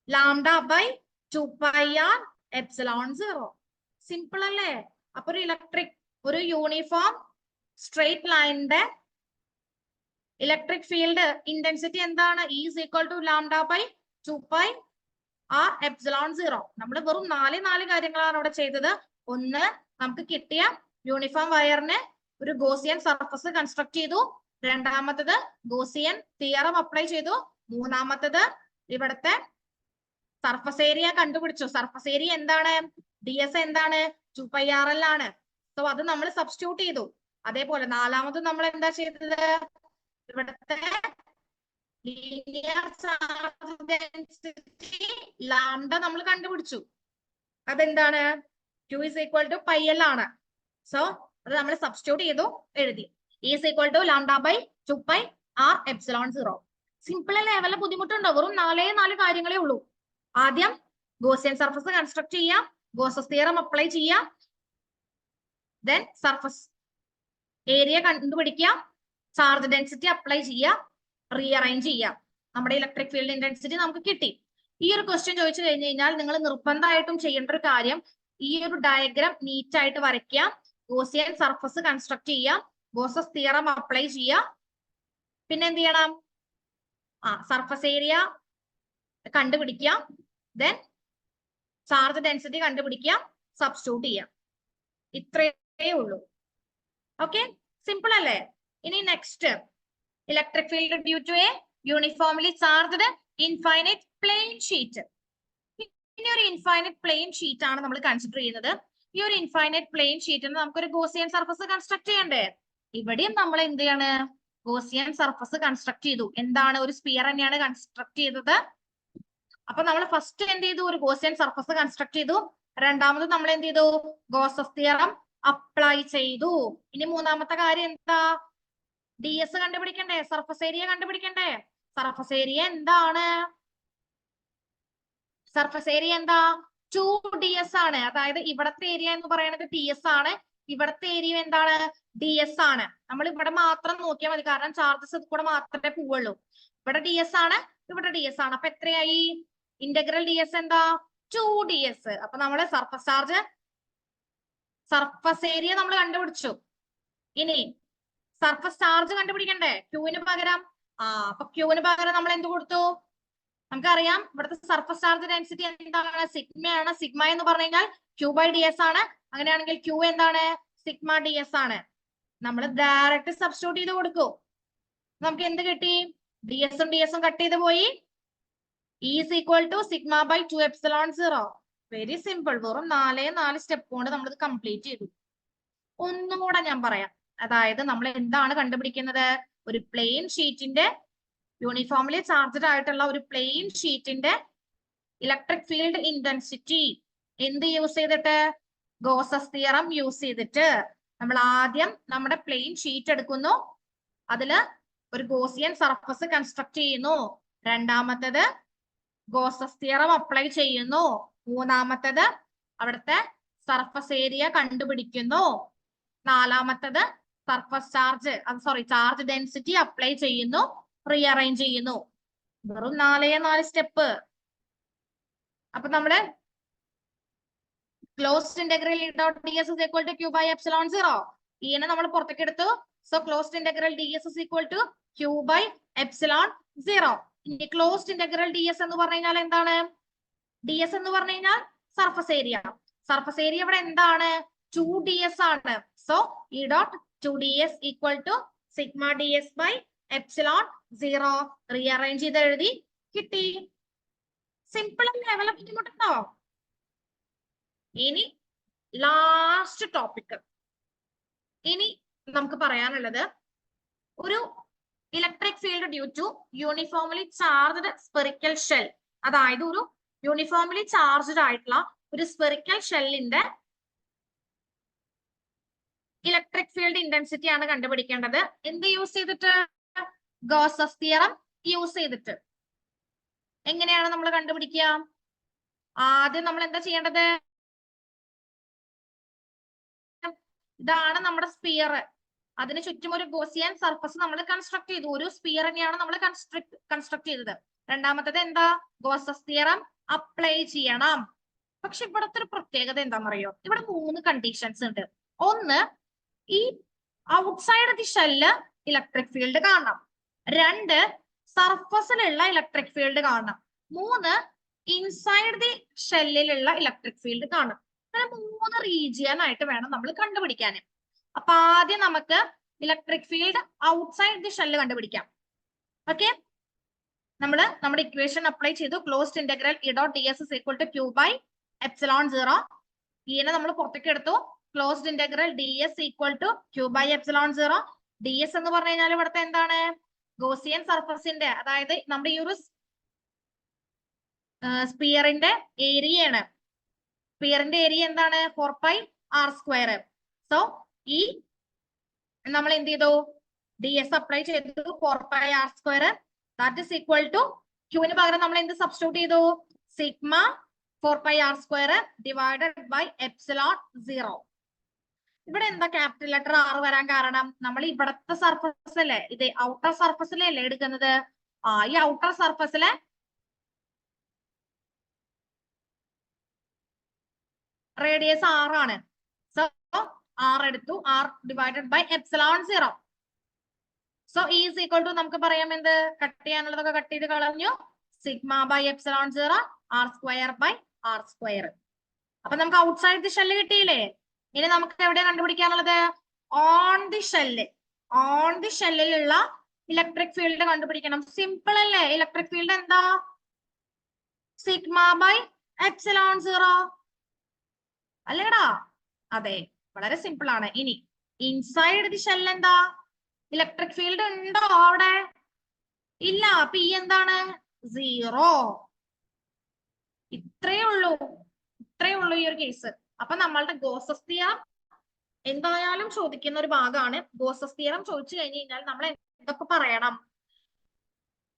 lambda by 2πR epsilon zero. Simple അല്ലേ? അപ്പൊ ഒരു യൂണിഫോം സ്ട്രെയിറ്റ് ലൈനിന്റെ ഇലക്ട്രിക് ഫീൽഡ് ഇന്റൻസിറ്റി എന്താണ്? Is equal to lambda by 2πR epsilon zero. നമ്മൾ വെറും നാല് കാര്യങ്ങളാണ് അവിടെ ചെയ്തത്. ഒന്ന്, നമുക്ക് കിട്ടിയ യൂണിഫോം വയറിന് ഒരു ഗോസിയൻ സർഫസ് കൺസ്ട്രക്ട് ചെയ്തു. രണ്ടാമത്തത് ഗോസിയൻ തിയറം അപ്ലൈ ചെയ്തു. മൂന്നാമത്തത് ഇവിടുത്തെ സർഫസ് ഏരിയ കണ്ടുപിടിച്ചു. സർഫസ് ഏരിയ എന്താണ്? ഡി എസ് എന്താണ്? 2πRL ആണ്. സോ അത് നമ്മൾ സബ്സ്റ്റിറ്റ്യൂട്ട് ചെയ്തു. അതേപോലെ നാലാമത് നമ്മൾ എന്താ ചെയ്തത്? ഇവിടുത്തെ ലീനിയർ ചാർജ് ഡെൻസിറ്റി ലാംഡ നമ്മൾ കണ്ടുപിടിച്ചു. അതെന്താണ്? Q is equal to πL ആണ്. സോ അത് നമ്മൾ സബ്സ്റ്റിറ്റ്യൂട്ട് ചെയ്തു, എഴുതി. E is equal to lambda by 2πR epsilon zero. Simple അല്ലേ? വല്ല ബുദ്ധിമുട്ടുണ്ടോ? വെറും നാല് കാര്യങ്ങളേ ഉള്ളൂ. ആദ്യം ഗോസിയൻ സർഫസ് കൺസ്ട്രക്ട് ചെയ്യാം, ഗോസസ് തിയറം അപ്ലൈ ചെയ്യാം, ദെൻ സർഫസ് ഏരിയ കണ്ടുപിടിക്കാം, ചാർജ് ഡെൻസിറ്റി അപ്ലൈ ചെയ്യാം, റീഅറേഞ്ച് ചെയ്യാം. നമ്മുടെ ഇലക്ട്രിക് ഫീൽഡ് ഇന്റൻസിറ്റി നമുക്ക് കിട്ടി. ഈ ഒരു ക്വസ്റ്റ്യൻ ചോദിച്ചു കഴിഞ്ഞു കഴിഞ്ഞാൽ നിങ്ങൾ നിർബന്ധമായിട്ടും ചെയ്യേണ്ട ഒരു കാര്യം, ഈ ഒരു ഡയഗ്രാം നീറ്റ് ആയിട്ട് വരയ്ക്കാം, ഗോസിയൻ സർഫസ് കൺസ്ട്രക്ട് ചെയ്യാം, ഗോസസ് തിയറം അപ്ലൈ ചെയ്യാം, പിന്നെ എന്ത് ചെയ്യണം? സർഫസ് ഏരിയ കണ്ടുപിടിക്കാം, ദെൻ ചാർജ് ഡെൻസിറ്റി കണ്ടുപിടിക്കാം, സബ്സ്റ്റിറ്റ്യൂട്ട് ചെയ്യാം. ഇത്രയേ ഉള്ളൂ. ഓക്കെ, സിമ്പിൾ അല്ലേ? ഇനി next, electric field due to a uniformly charged infinite plane sheet. ഇനി ഒരു ഇൻഫൈനൈറ്റ് പ്ലെയിൻ ഷീറ്റ് ആണ് നമ്മൾ കൺസിഡർ ചെയ്യുന്നത്. ഈ ഒരു ഇൻഫൈനൈറ്റ് പ്ലെയിൻ ഷീറ്റിന് നമുക്കൊരു ഗോസിയൻ സർഫസ് കൺസ്ട്രക്ട് ചെയ്യണ്ടേ? ഇവിടെയും നമ്മൾ എന്ത് ചെയ്യാണ്? ഗോസിയൻ സർഫസ് കൺസ്ട്രക്ട് ചെയ്തു. എന്താണ്? ഒരു സ്പിയർ തന്നെയാണ് കൺസ്ട്രക്ട് ചെയ്തത്. അപ്പൊ നമ്മൾ ഫസ്റ്റ് എന്ത് ചെയ്തു? ഒരു ഗോസിയൻ സർഫസ് കൺസ്ട്രക്ട് ചെയ്തു. രണ്ടാമത് നമ്മൾ എന്ത് ചെയ്തു? ഗോസസ് തിയറം അപ്ലൈ ചെയ്തു. ഇനി മൂന്നാമത്തെ കാര്യം എന്താ? ഡി എസ് കണ്ടുപിടിക്കണ്ടേ? സർഫസ് ഏരിയ കണ്ടുപിടിക്കണ്ടേ? സർഫസ് ഏരിയ എന്താണ്? സർഫസ് ഏരിയ എന്താ? 2ds ആണ്. അതായത് ഇവിടത്തെ ഏരിയ എന്ന് പറയുന്നത് ds ആണ്, ഇവിടത്തെ ഏരിയ എന്താണ്? ds ആണ്. നമ്മൾ ഇവിടെ മാത്രം നോക്കിയാൽ മതി, കാരണം ചാർജസ് ഇത് കൂടെ മാത്രമേ പോവുള്ളൂ. ഇവിടെ ds ആണ്, ഇവിടെ ds ആണ്. അപ്പൊ എത്രയായി? ഇന്റഗ്രൽ ds എന്താ? 2ds. അപ്പൊ നമ്മള് സർഫസ് ഏരിയ നമ്മൾ കണ്ടുപിടിച്ചു. ഇനി സർഫസ് ചാർജ് കണ്ടുപിടിക്കണ്ടേ? ക്യൂവിന് പകരം. അപ്പൊ ക്യൂവിന് പകരം നമ്മൾ എന്ത് കൊടുത്തു? നമുക്കറിയാം ഇവിടുത്തെ സർഫസ് ചാർജ് ഡെൻസിറ്റി എന്താണ്? സിഗ്മയാണ്. സിഗ്മ എന്ന് പറഞ്ഞു കഴിഞ്ഞാൽ ക്യൂ ബൈ ഡി എസ് ആണ്. അങ്ങനെയാണെങ്കിൽ ക്യൂ എന്താണ്? സിഗ്മ ഡി എസ് ആണ്. നമ്മൾ ഡയറക്റ്റ് സബ്സ്റ്റിറ്റ്യൂട്ട് ചെയ്ത് കൊടുക്കൂ. നമുക്ക് എന്ത് കിട്ടി? ഡി എസും കട്ട് ചെയ്ത് പോയി. Is equal to sigma by 2 epsilon zero. Very simple. വെറും 4 സ്റ്റെപ്പ് കൊണ്ട് നമ്മൾ ഇത് കംപ്ലീറ്റ് ചെയ്തു. ഒന്നും കൂടെ ഞാൻ പറയാം. അതായത് നമ്മൾ എന്താണ് കണ്ടുപിടിക്കുന്നത്? ഒരു പ്ലെയിൻ ഷീറ്റിന്റെ, യൂണിഫോംലി ചാർജ്ഡ് ആയിട്ടുള്ള ഒരു പ്ലെയിൻ ഷീറ്റിന്റെ ഇലക്ട്രിക് ഫീൽഡ് ഇന്റൻസിറ്റി എന്ത് യൂസ് ചെയ്തിട്ട്? ഗോസസ് തിയറം യൂസ് ചെയ്തിട്ട് നമ്മൾ ആദ്യം നമ്മുടെ പ്ലെയിൻ ഷീറ്റ് എടുക്കുന്നു, അതില് ഒരു ഗോസിയൻ സർഫസ് കൺസ്ട്രക്ട് ചെയ്യുന്നു. രണ്ടാമത്തേത് ഗോസസ് തിയറം അപ്ലൈ ചെയ്യുന്നു. മൂന്നാമത്തേത് അവിടുത്തെ സർഫസ് ഏരിയ കണ്ടുപിടിക്കുന്നു. നാലാമത്തേത് സർഫസ് ചാർജ് ഡെൻസിറ്റി അപ്ലൈ ചെയ്യുന്നു, റീഅറേഞ്ച് ചെയ്യുന്നു. വെറും 4 സ്റ്റെപ്പ്. അപ്പൊ നമ്മുടെ closed integral dot D S is equal to Q by epsilon zero. ഈനെ നമ്മൾ പുറത്തേക്ക് എടുത്തു. So closed integral D S is equal to Q by epsilon zero. ഇനി ക്ലോസ്ഡ് ഇന്റഗ്രൽ ഡി എസ് എന്ന് പറഞ്ഞു കഴിഞ്ഞാൽ എന്താണ്? ഡി എസ് എന്ന് പറഞ്ഞു കഴിഞ്ഞാൽ സർഫസ് ഏരിയ. സർഫസ് ഏരിയ ഇവിടെ എന്താണ് 2ds ആണ്. So E dot 2ds equal to sigma ds by epsilon 0. Rearrange ചെയ്ത് എഴുതി കിട്ടി. സിമ്പിൾ അല്ലേ? വല്ല ബുദ്ധിമുട്ടുണ്ടോ? ഇനി ലാസ്റ്റ് ടോപ്പിക്. ഇനി നമുക്ക് പറയാനുള്ളത് ഒരു electric field due to uniformly charged spherical shell. അതായത് ഒരു യൂണിഫോംലി ചാർജ്ഡ് ആയിട്ടുള്ള ഒരു സ്പെറിക്കൽ ഷെല്ലിന്റെ ഇലക്ട്രിക് ഫീൽഡ് ഇന്റൻസിറ്റി ആണ് കണ്ടുപിടിക്കേണ്ടത്. എന്ത് യൂസ് ചെയ്തിട്ട്? ഗോസസ് തിയറം യൂസ് ചെയ്തിട്ട്. എങ്ങനെയാണ് നമ്മൾ കണ്ടുപിടിക്കുക? ആദ്യം നമ്മൾ എന്താ ചെയ്യേണ്ടത്? ഇതാണ് നമ്മുടെ സ്പിയർ. അതിന് ചുറ്റും ഒരു ഗോസിയൻ സർഫസ് നമ്മൾ കൺസ്ട്രക്ട് ചെയ്തു. ഒരു സ്പിയർ തന്നെയാണ് നമ്മൾ കൺസ്ട്രക്ട് ചെയ്തത്. രണ്ടാമത്തത് എന്താ? ഗോസസ് തിയറം അപ്ലൈ ചെയ്യണം. പക്ഷെ ഇവിടുത്തെ ഒരു പ്രത്യേകത എന്താണെന്നറിയോ? ഇവിടെ 3 കണ്ടീഷൻസ് ഉണ്ട്. ഒന്ന്, ഈ outside the shell electric field കാണണം. 2, സർഫസിലുള്ള ഇലക്ട്രിക് ഫീൽഡ് കാണണം. 3, ഇൻസൈഡ് ദി ഷെല്ലിലുള്ള ഇലക്ട്രിക് ഫീൽഡ് കാണണം. അങ്ങനെ 3 റീജിയൻ ആയിട്ട് വേണം നമ്മൾ കണ്ടുപിടിക്കാൻ. അപ്പൊ ആദ്യം നമുക്ക് electric field outside the shell കണ്ടുപിടിക്കാം. ഓക്കെ, നമ്മുടെ ഇക്വേഷൻ അപ്ലൈ ചെയ്തു. Closed integral E dot ds is equal to q by epsilon 0. ഈനെ നമ്മൾ പുറത്തേക്ക് എടുത്തു. Closed integral ds equal to q by epsilon 0. ds എന്ന് പറഞ്ഞു കഴിഞ്ഞാൽ ഇവിടുത്തെ എന്താണ്? ഗോസിയൻ സർഫസിന്റെ, അതായത് നമ്മുടെ ഈ ഒരു സ്പിയറിന്റെ ഏരിയയാണ്. സ്പിയറിന്റെ ഏരിയ എന്താണ്? 4πr². സോ ഈ നമ്മൾ എന്ത് ചെയ്തു? ds അപ്ലൈ ചെയ്തു. 4πr². That is equal to ക്യൂവിന് പകരം നമ്മൾ എന്ത് സബ്സ്റ്റിറ്റ്യൂട്ട് ചെയ്തു? Sigma 4πr² divided by epsilon 0. ഇവിടെ എന്താ ക്യാപിറ്റൽ ലെറ്റർ R വരാൻ കാരണം? നമ്മൾ ഇവിടത്തെ സർഫസ് അല്ലേ, ഇത് ഔട്ടർ സർഫസിലെ അല്ലേ എടുക്കുന്നത്. ഈ ഔട്ടർ സർഫസിലെ റേഡിയസ് R ആണ്. സോ R എടുത്തു. R divided by epsilon 0. So is equal to നമുക്ക് പറയാം എന്ത്? കട്ട് ചെയ്യാനുള്ളതൊക്കെ കട്ട് ചെയ്ത് കളഞ്ഞു. Sigma by epsilon 0 r² by r². അപ്പൊ നമുക്ക് ഔട്ട്സൈഡ് ദി ഷെല്ല് കിട്ടിയില്ലേ? ഇനി നമുക്ക് എവിടെ കണ്ടുപിടിക്കാനുള്ളത്? On the shell. On the ഷെല്ലിലുള്ള ഇലക്ട്രിക് ഫീൽഡ് കണ്ടുപിടിക്കണം. സിമ്പിൾ അല്ലേ? ഇലക്ട്രിക് ഫീൽഡ് എന്താ? സിഗ്മ ബൈ എപ്സിലോൺ 0 അല്ലേടാ? അതെ, വളരെ സിമ്പിൾ ആണ്. ഇനി ഇൻസൈഡ് ദി ഷെല്ല് എന്താ? ഇലക്ട്രിക് ഫീൽഡ് ഉണ്ടോ അവിടെ? ഇല്ല. പി എന്താണ്? 0. ഇത്രയേ ഉള്ളൂ ഈ ഒരു കേസ്. അപ്പൊ നമ്മളുടെ ഗോസസ് തിയറം എന്തായാലും ചോദിക്കുന്ന ഒരു ഭാഗമാണ്. ഗോസസ് തിയറം ചോദിച്ചു കഴിഞ്ഞാൽ നമ്മൾ എന്തൊക്കെ പറയണം?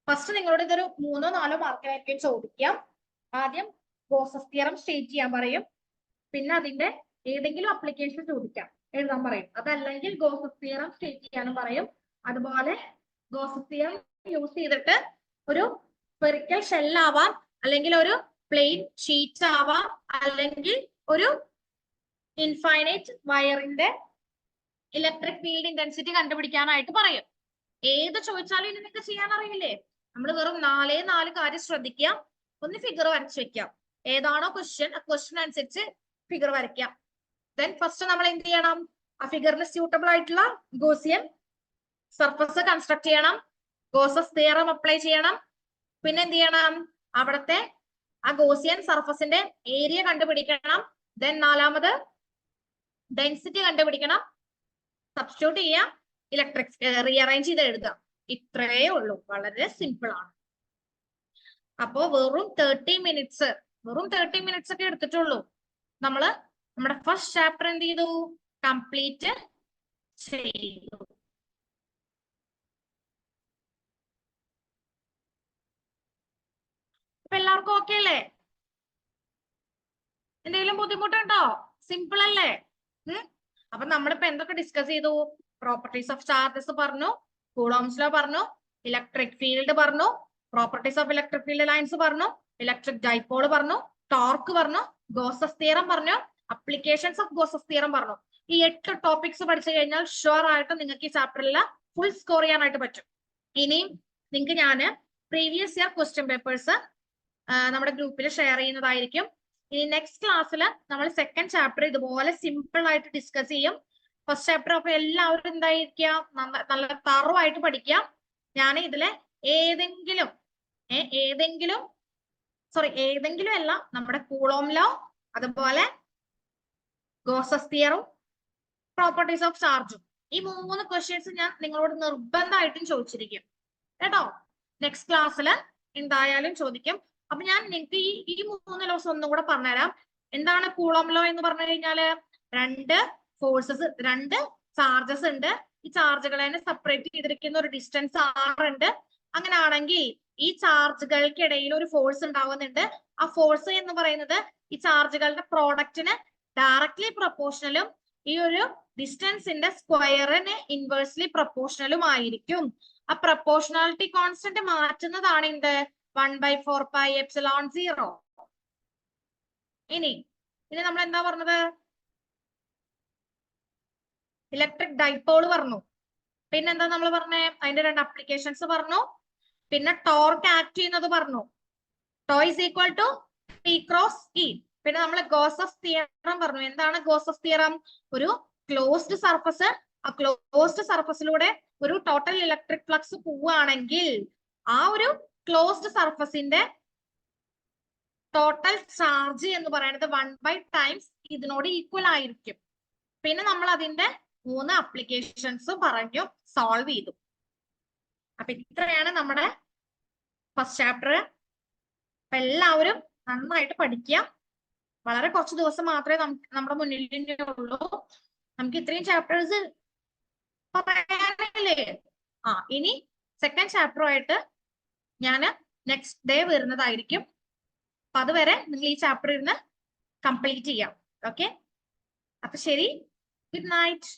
ഫസ്റ്റ് നിങ്ങളോട് ഇതൊരു 3-4 മാർക്കിനായിരിക്കും ചോദിക്കാം. ആദ്യം ഗോസസ് തിയറം സ്റ്റേറ്റ് ചെയ്യാൻ പറയും. പിന്നെ അതിന്റെ ഏതെങ്കിലും അപ്ലിക്കേഷൻ ചോദിക്കാം, എഴുതാൻ പറയും. അതല്ലെങ്കിൽ ഗോസസ് തിയറം സ്റ്റേറ്റ് ചെയ്യാനും പറയും. അതുപോലെ ഗോസസ് തിയറം യൂസ് ചെയ്തിട്ട് ഒരു സ്പെറിക്കൽ ഷെല്ലാവാം, അല്ലെങ്കിൽ ഒരു പ്ലെയിൻ ഷീറ്റ് ആവാം, അല്ലെങ്കിൽ ഒരു ഇൻഫൈനൈറ്റ് വയറിന്റെ ഇലക്ട്രിക് ഫീൽഡ് ഇന്റൻസിറ്റി കണ്ടുപിടിക്കാനായിട്ട് പറയും. ഏത് ചോദിച്ചാലും ഇനി നിങ്ങൾക്ക് ചെയ്യാൻ അറിയില്ലേ? നമ്മൾ വെറും 4 കാര്യം ശ്രദ്ധിക്കുക. ഒന്ന് ഫിഗർ വരച്ചു വെക്കാം. ഏതാണോ ക്വസ്റ്റ്യൻ, ആ ക്വസ്റ്റ്യൻ അനുസരിച്ച് ഫിഗർ വരയ്ക്കാം. ദെൻ ഫസ്റ്റ് നമ്മൾ എന്ത് ചെയ്യണം? ആ ഫിഗറിന് സ്യൂട്ടബിൾ ആയിട്ടുള്ള ഗോസിയൻ സർഫസ് കൺസ്ട്രക്ട് ചെയ്യണം. ഗോസസ് തിയറം അപ്ലൈ ചെയ്യണം. പിന്നെ എന്ത് ചെയ്യണം? അവിടുത്തെ ആ ഗോസിയൻ സർഫസിന്റെ ഏരിയ കണ്ടുപിടിക്കണം. ദെൻ 4ാമത് ഡെൻസിറ്റി കണ്ടുപിടിക്കണം. സബ്സ്റ്റിറ്റ്യൂട്ട് ചെയ്യാം. ഇലക്ട്രിക് റീഅറേഞ്ച് ചെയ്ത് എഴുതാം. ഇത്രയേ ഉള്ളൂ. വളരെ സിമ്പിൾ ആണ്. അപ്പോ വെറും 30 മിനിറ്റ്സ് ഒക്കെ എടുത്തിട്ടുള്ളൂ. നമ്മള് നമ്മുടെ ഫസ്റ്റ് ചാപ്റ്റർ എന്ത് ചെയ്തു? കംപ്ലീറ്റ് ചെയ്തു. അപ്പൊ എല്ലാവർക്കും ഓക്കെ അല്ലേ? എന്തെങ്കിലും ബുദ്ധിമുട്ടുണ്ടോ? സിമ്പിൾ അല്ലേ? അപ്പൊ നമ്മളിപ്പോ എന്തൊക്കെ ഡിസ്കസ് ചെയ്തു? പ്രോപ്പർട്ടീസ് ഓഫ് ചാർജസ് പറഞ്ഞു, കൂളോംസ് ലോ പറഞ്ഞു, ഇലക്ട്രിക് ഫീൽഡ് പറഞ്ഞു, properties of electric field lines പറഞ്ഞു, ഇലക്ട്രിക് ഡൈപോൾ പറഞ്ഞു, ടോർക്ക് പറഞ്ഞു, ഗോസസ് തിയറം പറഞ്ഞു, അപ്ലിക്കേഷൻസ് ഓഫ് ഗോസസ് തിയറം പറഞ്ഞു. ഈ 8 ടോപ്പിക്സ് പഠിച്ചു കഴിഞ്ഞാൽ ഷുവർ ആയിട്ട് നിങ്ങൾക്ക് ഈ ചാപ്റ്ററിൽ ഫുൾ സ്കോർ ചെയ്യാനായിട്ട് പറ്റും. ഇനിയും നിങ്ങൾക്ക് ഞാൻ പ്രീവിയസ് ഇയർ ക്വസ്റ്റ്യൻ പേപ്പേഴ്സ് നമ്മുടെ ഗ്രൂപ്പിൽ ഷെയർ ചെയ്യുന്നതായിരിക്കും. ഇനി നെക്സ്റ്റ് ക്ലാസ്സിൽ നമ്മൾ സെക്കൻഡ് ചാപ്റ്റർ ഇതുപോലെ സിമ്പിൾ ആയിട്ട് ഡിസ്കസ് ചെയ്യും. ഫസ്റ്റ് ചാപ്റ്റർ അപ്പൊ എല്ലാവരും എന്തായിരിക്കുക, നല്ല തറവായിട്ട് പഠിക്കാം. ഞാൻ ഇതിലെ ഏതെങ്കിലും അല്ല, നമ്മുടെ കൂളോം ലോ, അതുപോലെ ഗോസസ് തിയറും പ്രോപ്പർട്ടീസ് ഓഫ് ചാർജും, ഈ 3 ക്വസ്റ്റ്യൻസ് ഞാൻ നിങ്ങളോട് നിർബന്ധമായിട്ടും ചോദിച്ചിരിക്കും കേട്ടോ. നെക്സ്റ്റ് ക്ലാസ്സിൽ എന്തായാലും ചോദിക്കും. അപ്പൊ ഞാൻ നിങ്ങൾക്ക് ഈ 3 ലോസ് ഒന്നും കൂടെ പറഞ്ഞുതരാം. എന്താണ് കൂളോം ലോ എന്ന് പറഞ്ഞു കഴിഞ്ഞാല്, 2 ഫോഴ്സസ്, 2 ചാർജസ് ഉണ്ട്. ഈ ചാർജുകളെ സെപ്പറേറ്റ് ചെയ്തിരിക്കുന്ന ഒരു ഡിസ്റ്റൻസ് r ഉണ്ട്. അങ്ങനെയാണെങ്കിൽ ഈ ചാർജുകൾക്കിടയിൽ ഒരു ഫോഴ്സ് ഉണ്ടാവുന്നുണ്ട്. ആ ഫോഴ്സ് എന്ന് പറയുന്നത് ഈ ചാർജുകളുടെ പ്രോഡക്റ്റിന് ഡയറക്ട്ലി പ്രൊപ്പോർഷണലും ഈ ഒരു ഡിസ്റ്റൻസിന്റെ സ്ക്വയറിന് ഇൻവേഴ്സ്ലി പ്രൊപ്പോർഷണലും ആയിരിക്കും. ആ പ്രൊപ്പോർഷണാലിറ്റി കോൺസ്റ്റന്റ് മാറ്റുന്നതാണ് എന്ത്, 1/4πε0. ഇനി നമ്മൾ എന്താ പറഞ്ഞത്, ഇലക്ട്രിക് ഡൈപോൾ പറഞ്ഞു. പിന്നെന്താ നമ്മൾ പറഞ്ഞേ, അതിന്റെ 2 അപ്ലിക്കേഷൻസ് പറഞ്ഞു. പിന്നെ ടോർക്ക് ആക്ട് ചെയ്യുന്നത് പറഞ്ഞു, tau is equal to P cross E. പിന്നെ നമ്മൾ ഗോസസ് തിയറം പറഞ്ഞു. എന്താണ് ഗോസസ് തിയറം? ഒരു ക്ലോസ്ഡ് സർഫസ്, ആ ക്ലോസ്ഡ് സർഫസിലൂടെ ഒരു ടോട്ടൽ ഇലക്ട്രിക് ഫ്ലക്സ് പോവുകയാണെങ്കിൽ ആ ഒരു ക്ലോസ്ഡ് സർഫസിന്റെ ടോട്ടൽ ചാർജ് എന്ന് പറയുന്നത് 1/ടൈംസ് ഇതിനോട് ഈക്വൽ ആയിരിക്കും. പിന്നെ നമ്മൾ അതിന്റെ 3 അപ്ലിക്കേഷൻസ് പറഞ്ഞു, സോൾവ് ചെയ്തു. അപ്പൊ ഇത്രയാണ് നമ്മുടെ ഫസ്റ്റ് ചാപ്റ്റർ. അപ്പൊ എല്ലാവരും നന്നായിട്ട് പഠിക്കുക. വളരെ കുറച്ച് ദിവസം മാത്രമേ നമ്മുടെ മുന്നിൽ ഉള്ളൂ. നമുക്ക് ഇത്രയും ചാപ്റ്റേഴ്സ് പറയാനില്ലേ? ഇനി സെക്കൻഡ് ചാപ്റ്ററുമായിട്ട് ഞാൻ നെക്സ്റ്റ് ഡേ വരുന്നതായിരിക്കും. അപ്പൊ അതുവരെ നിങ്ങൾ ഈ ചാപ്റ്റർ ഇരുന്ന് കംപ്ലീറ്റ് ചെയ്യാം. ഓക്കെ, അപ്പൊ ശരി, ഗുഡ് നൈറ്റ്.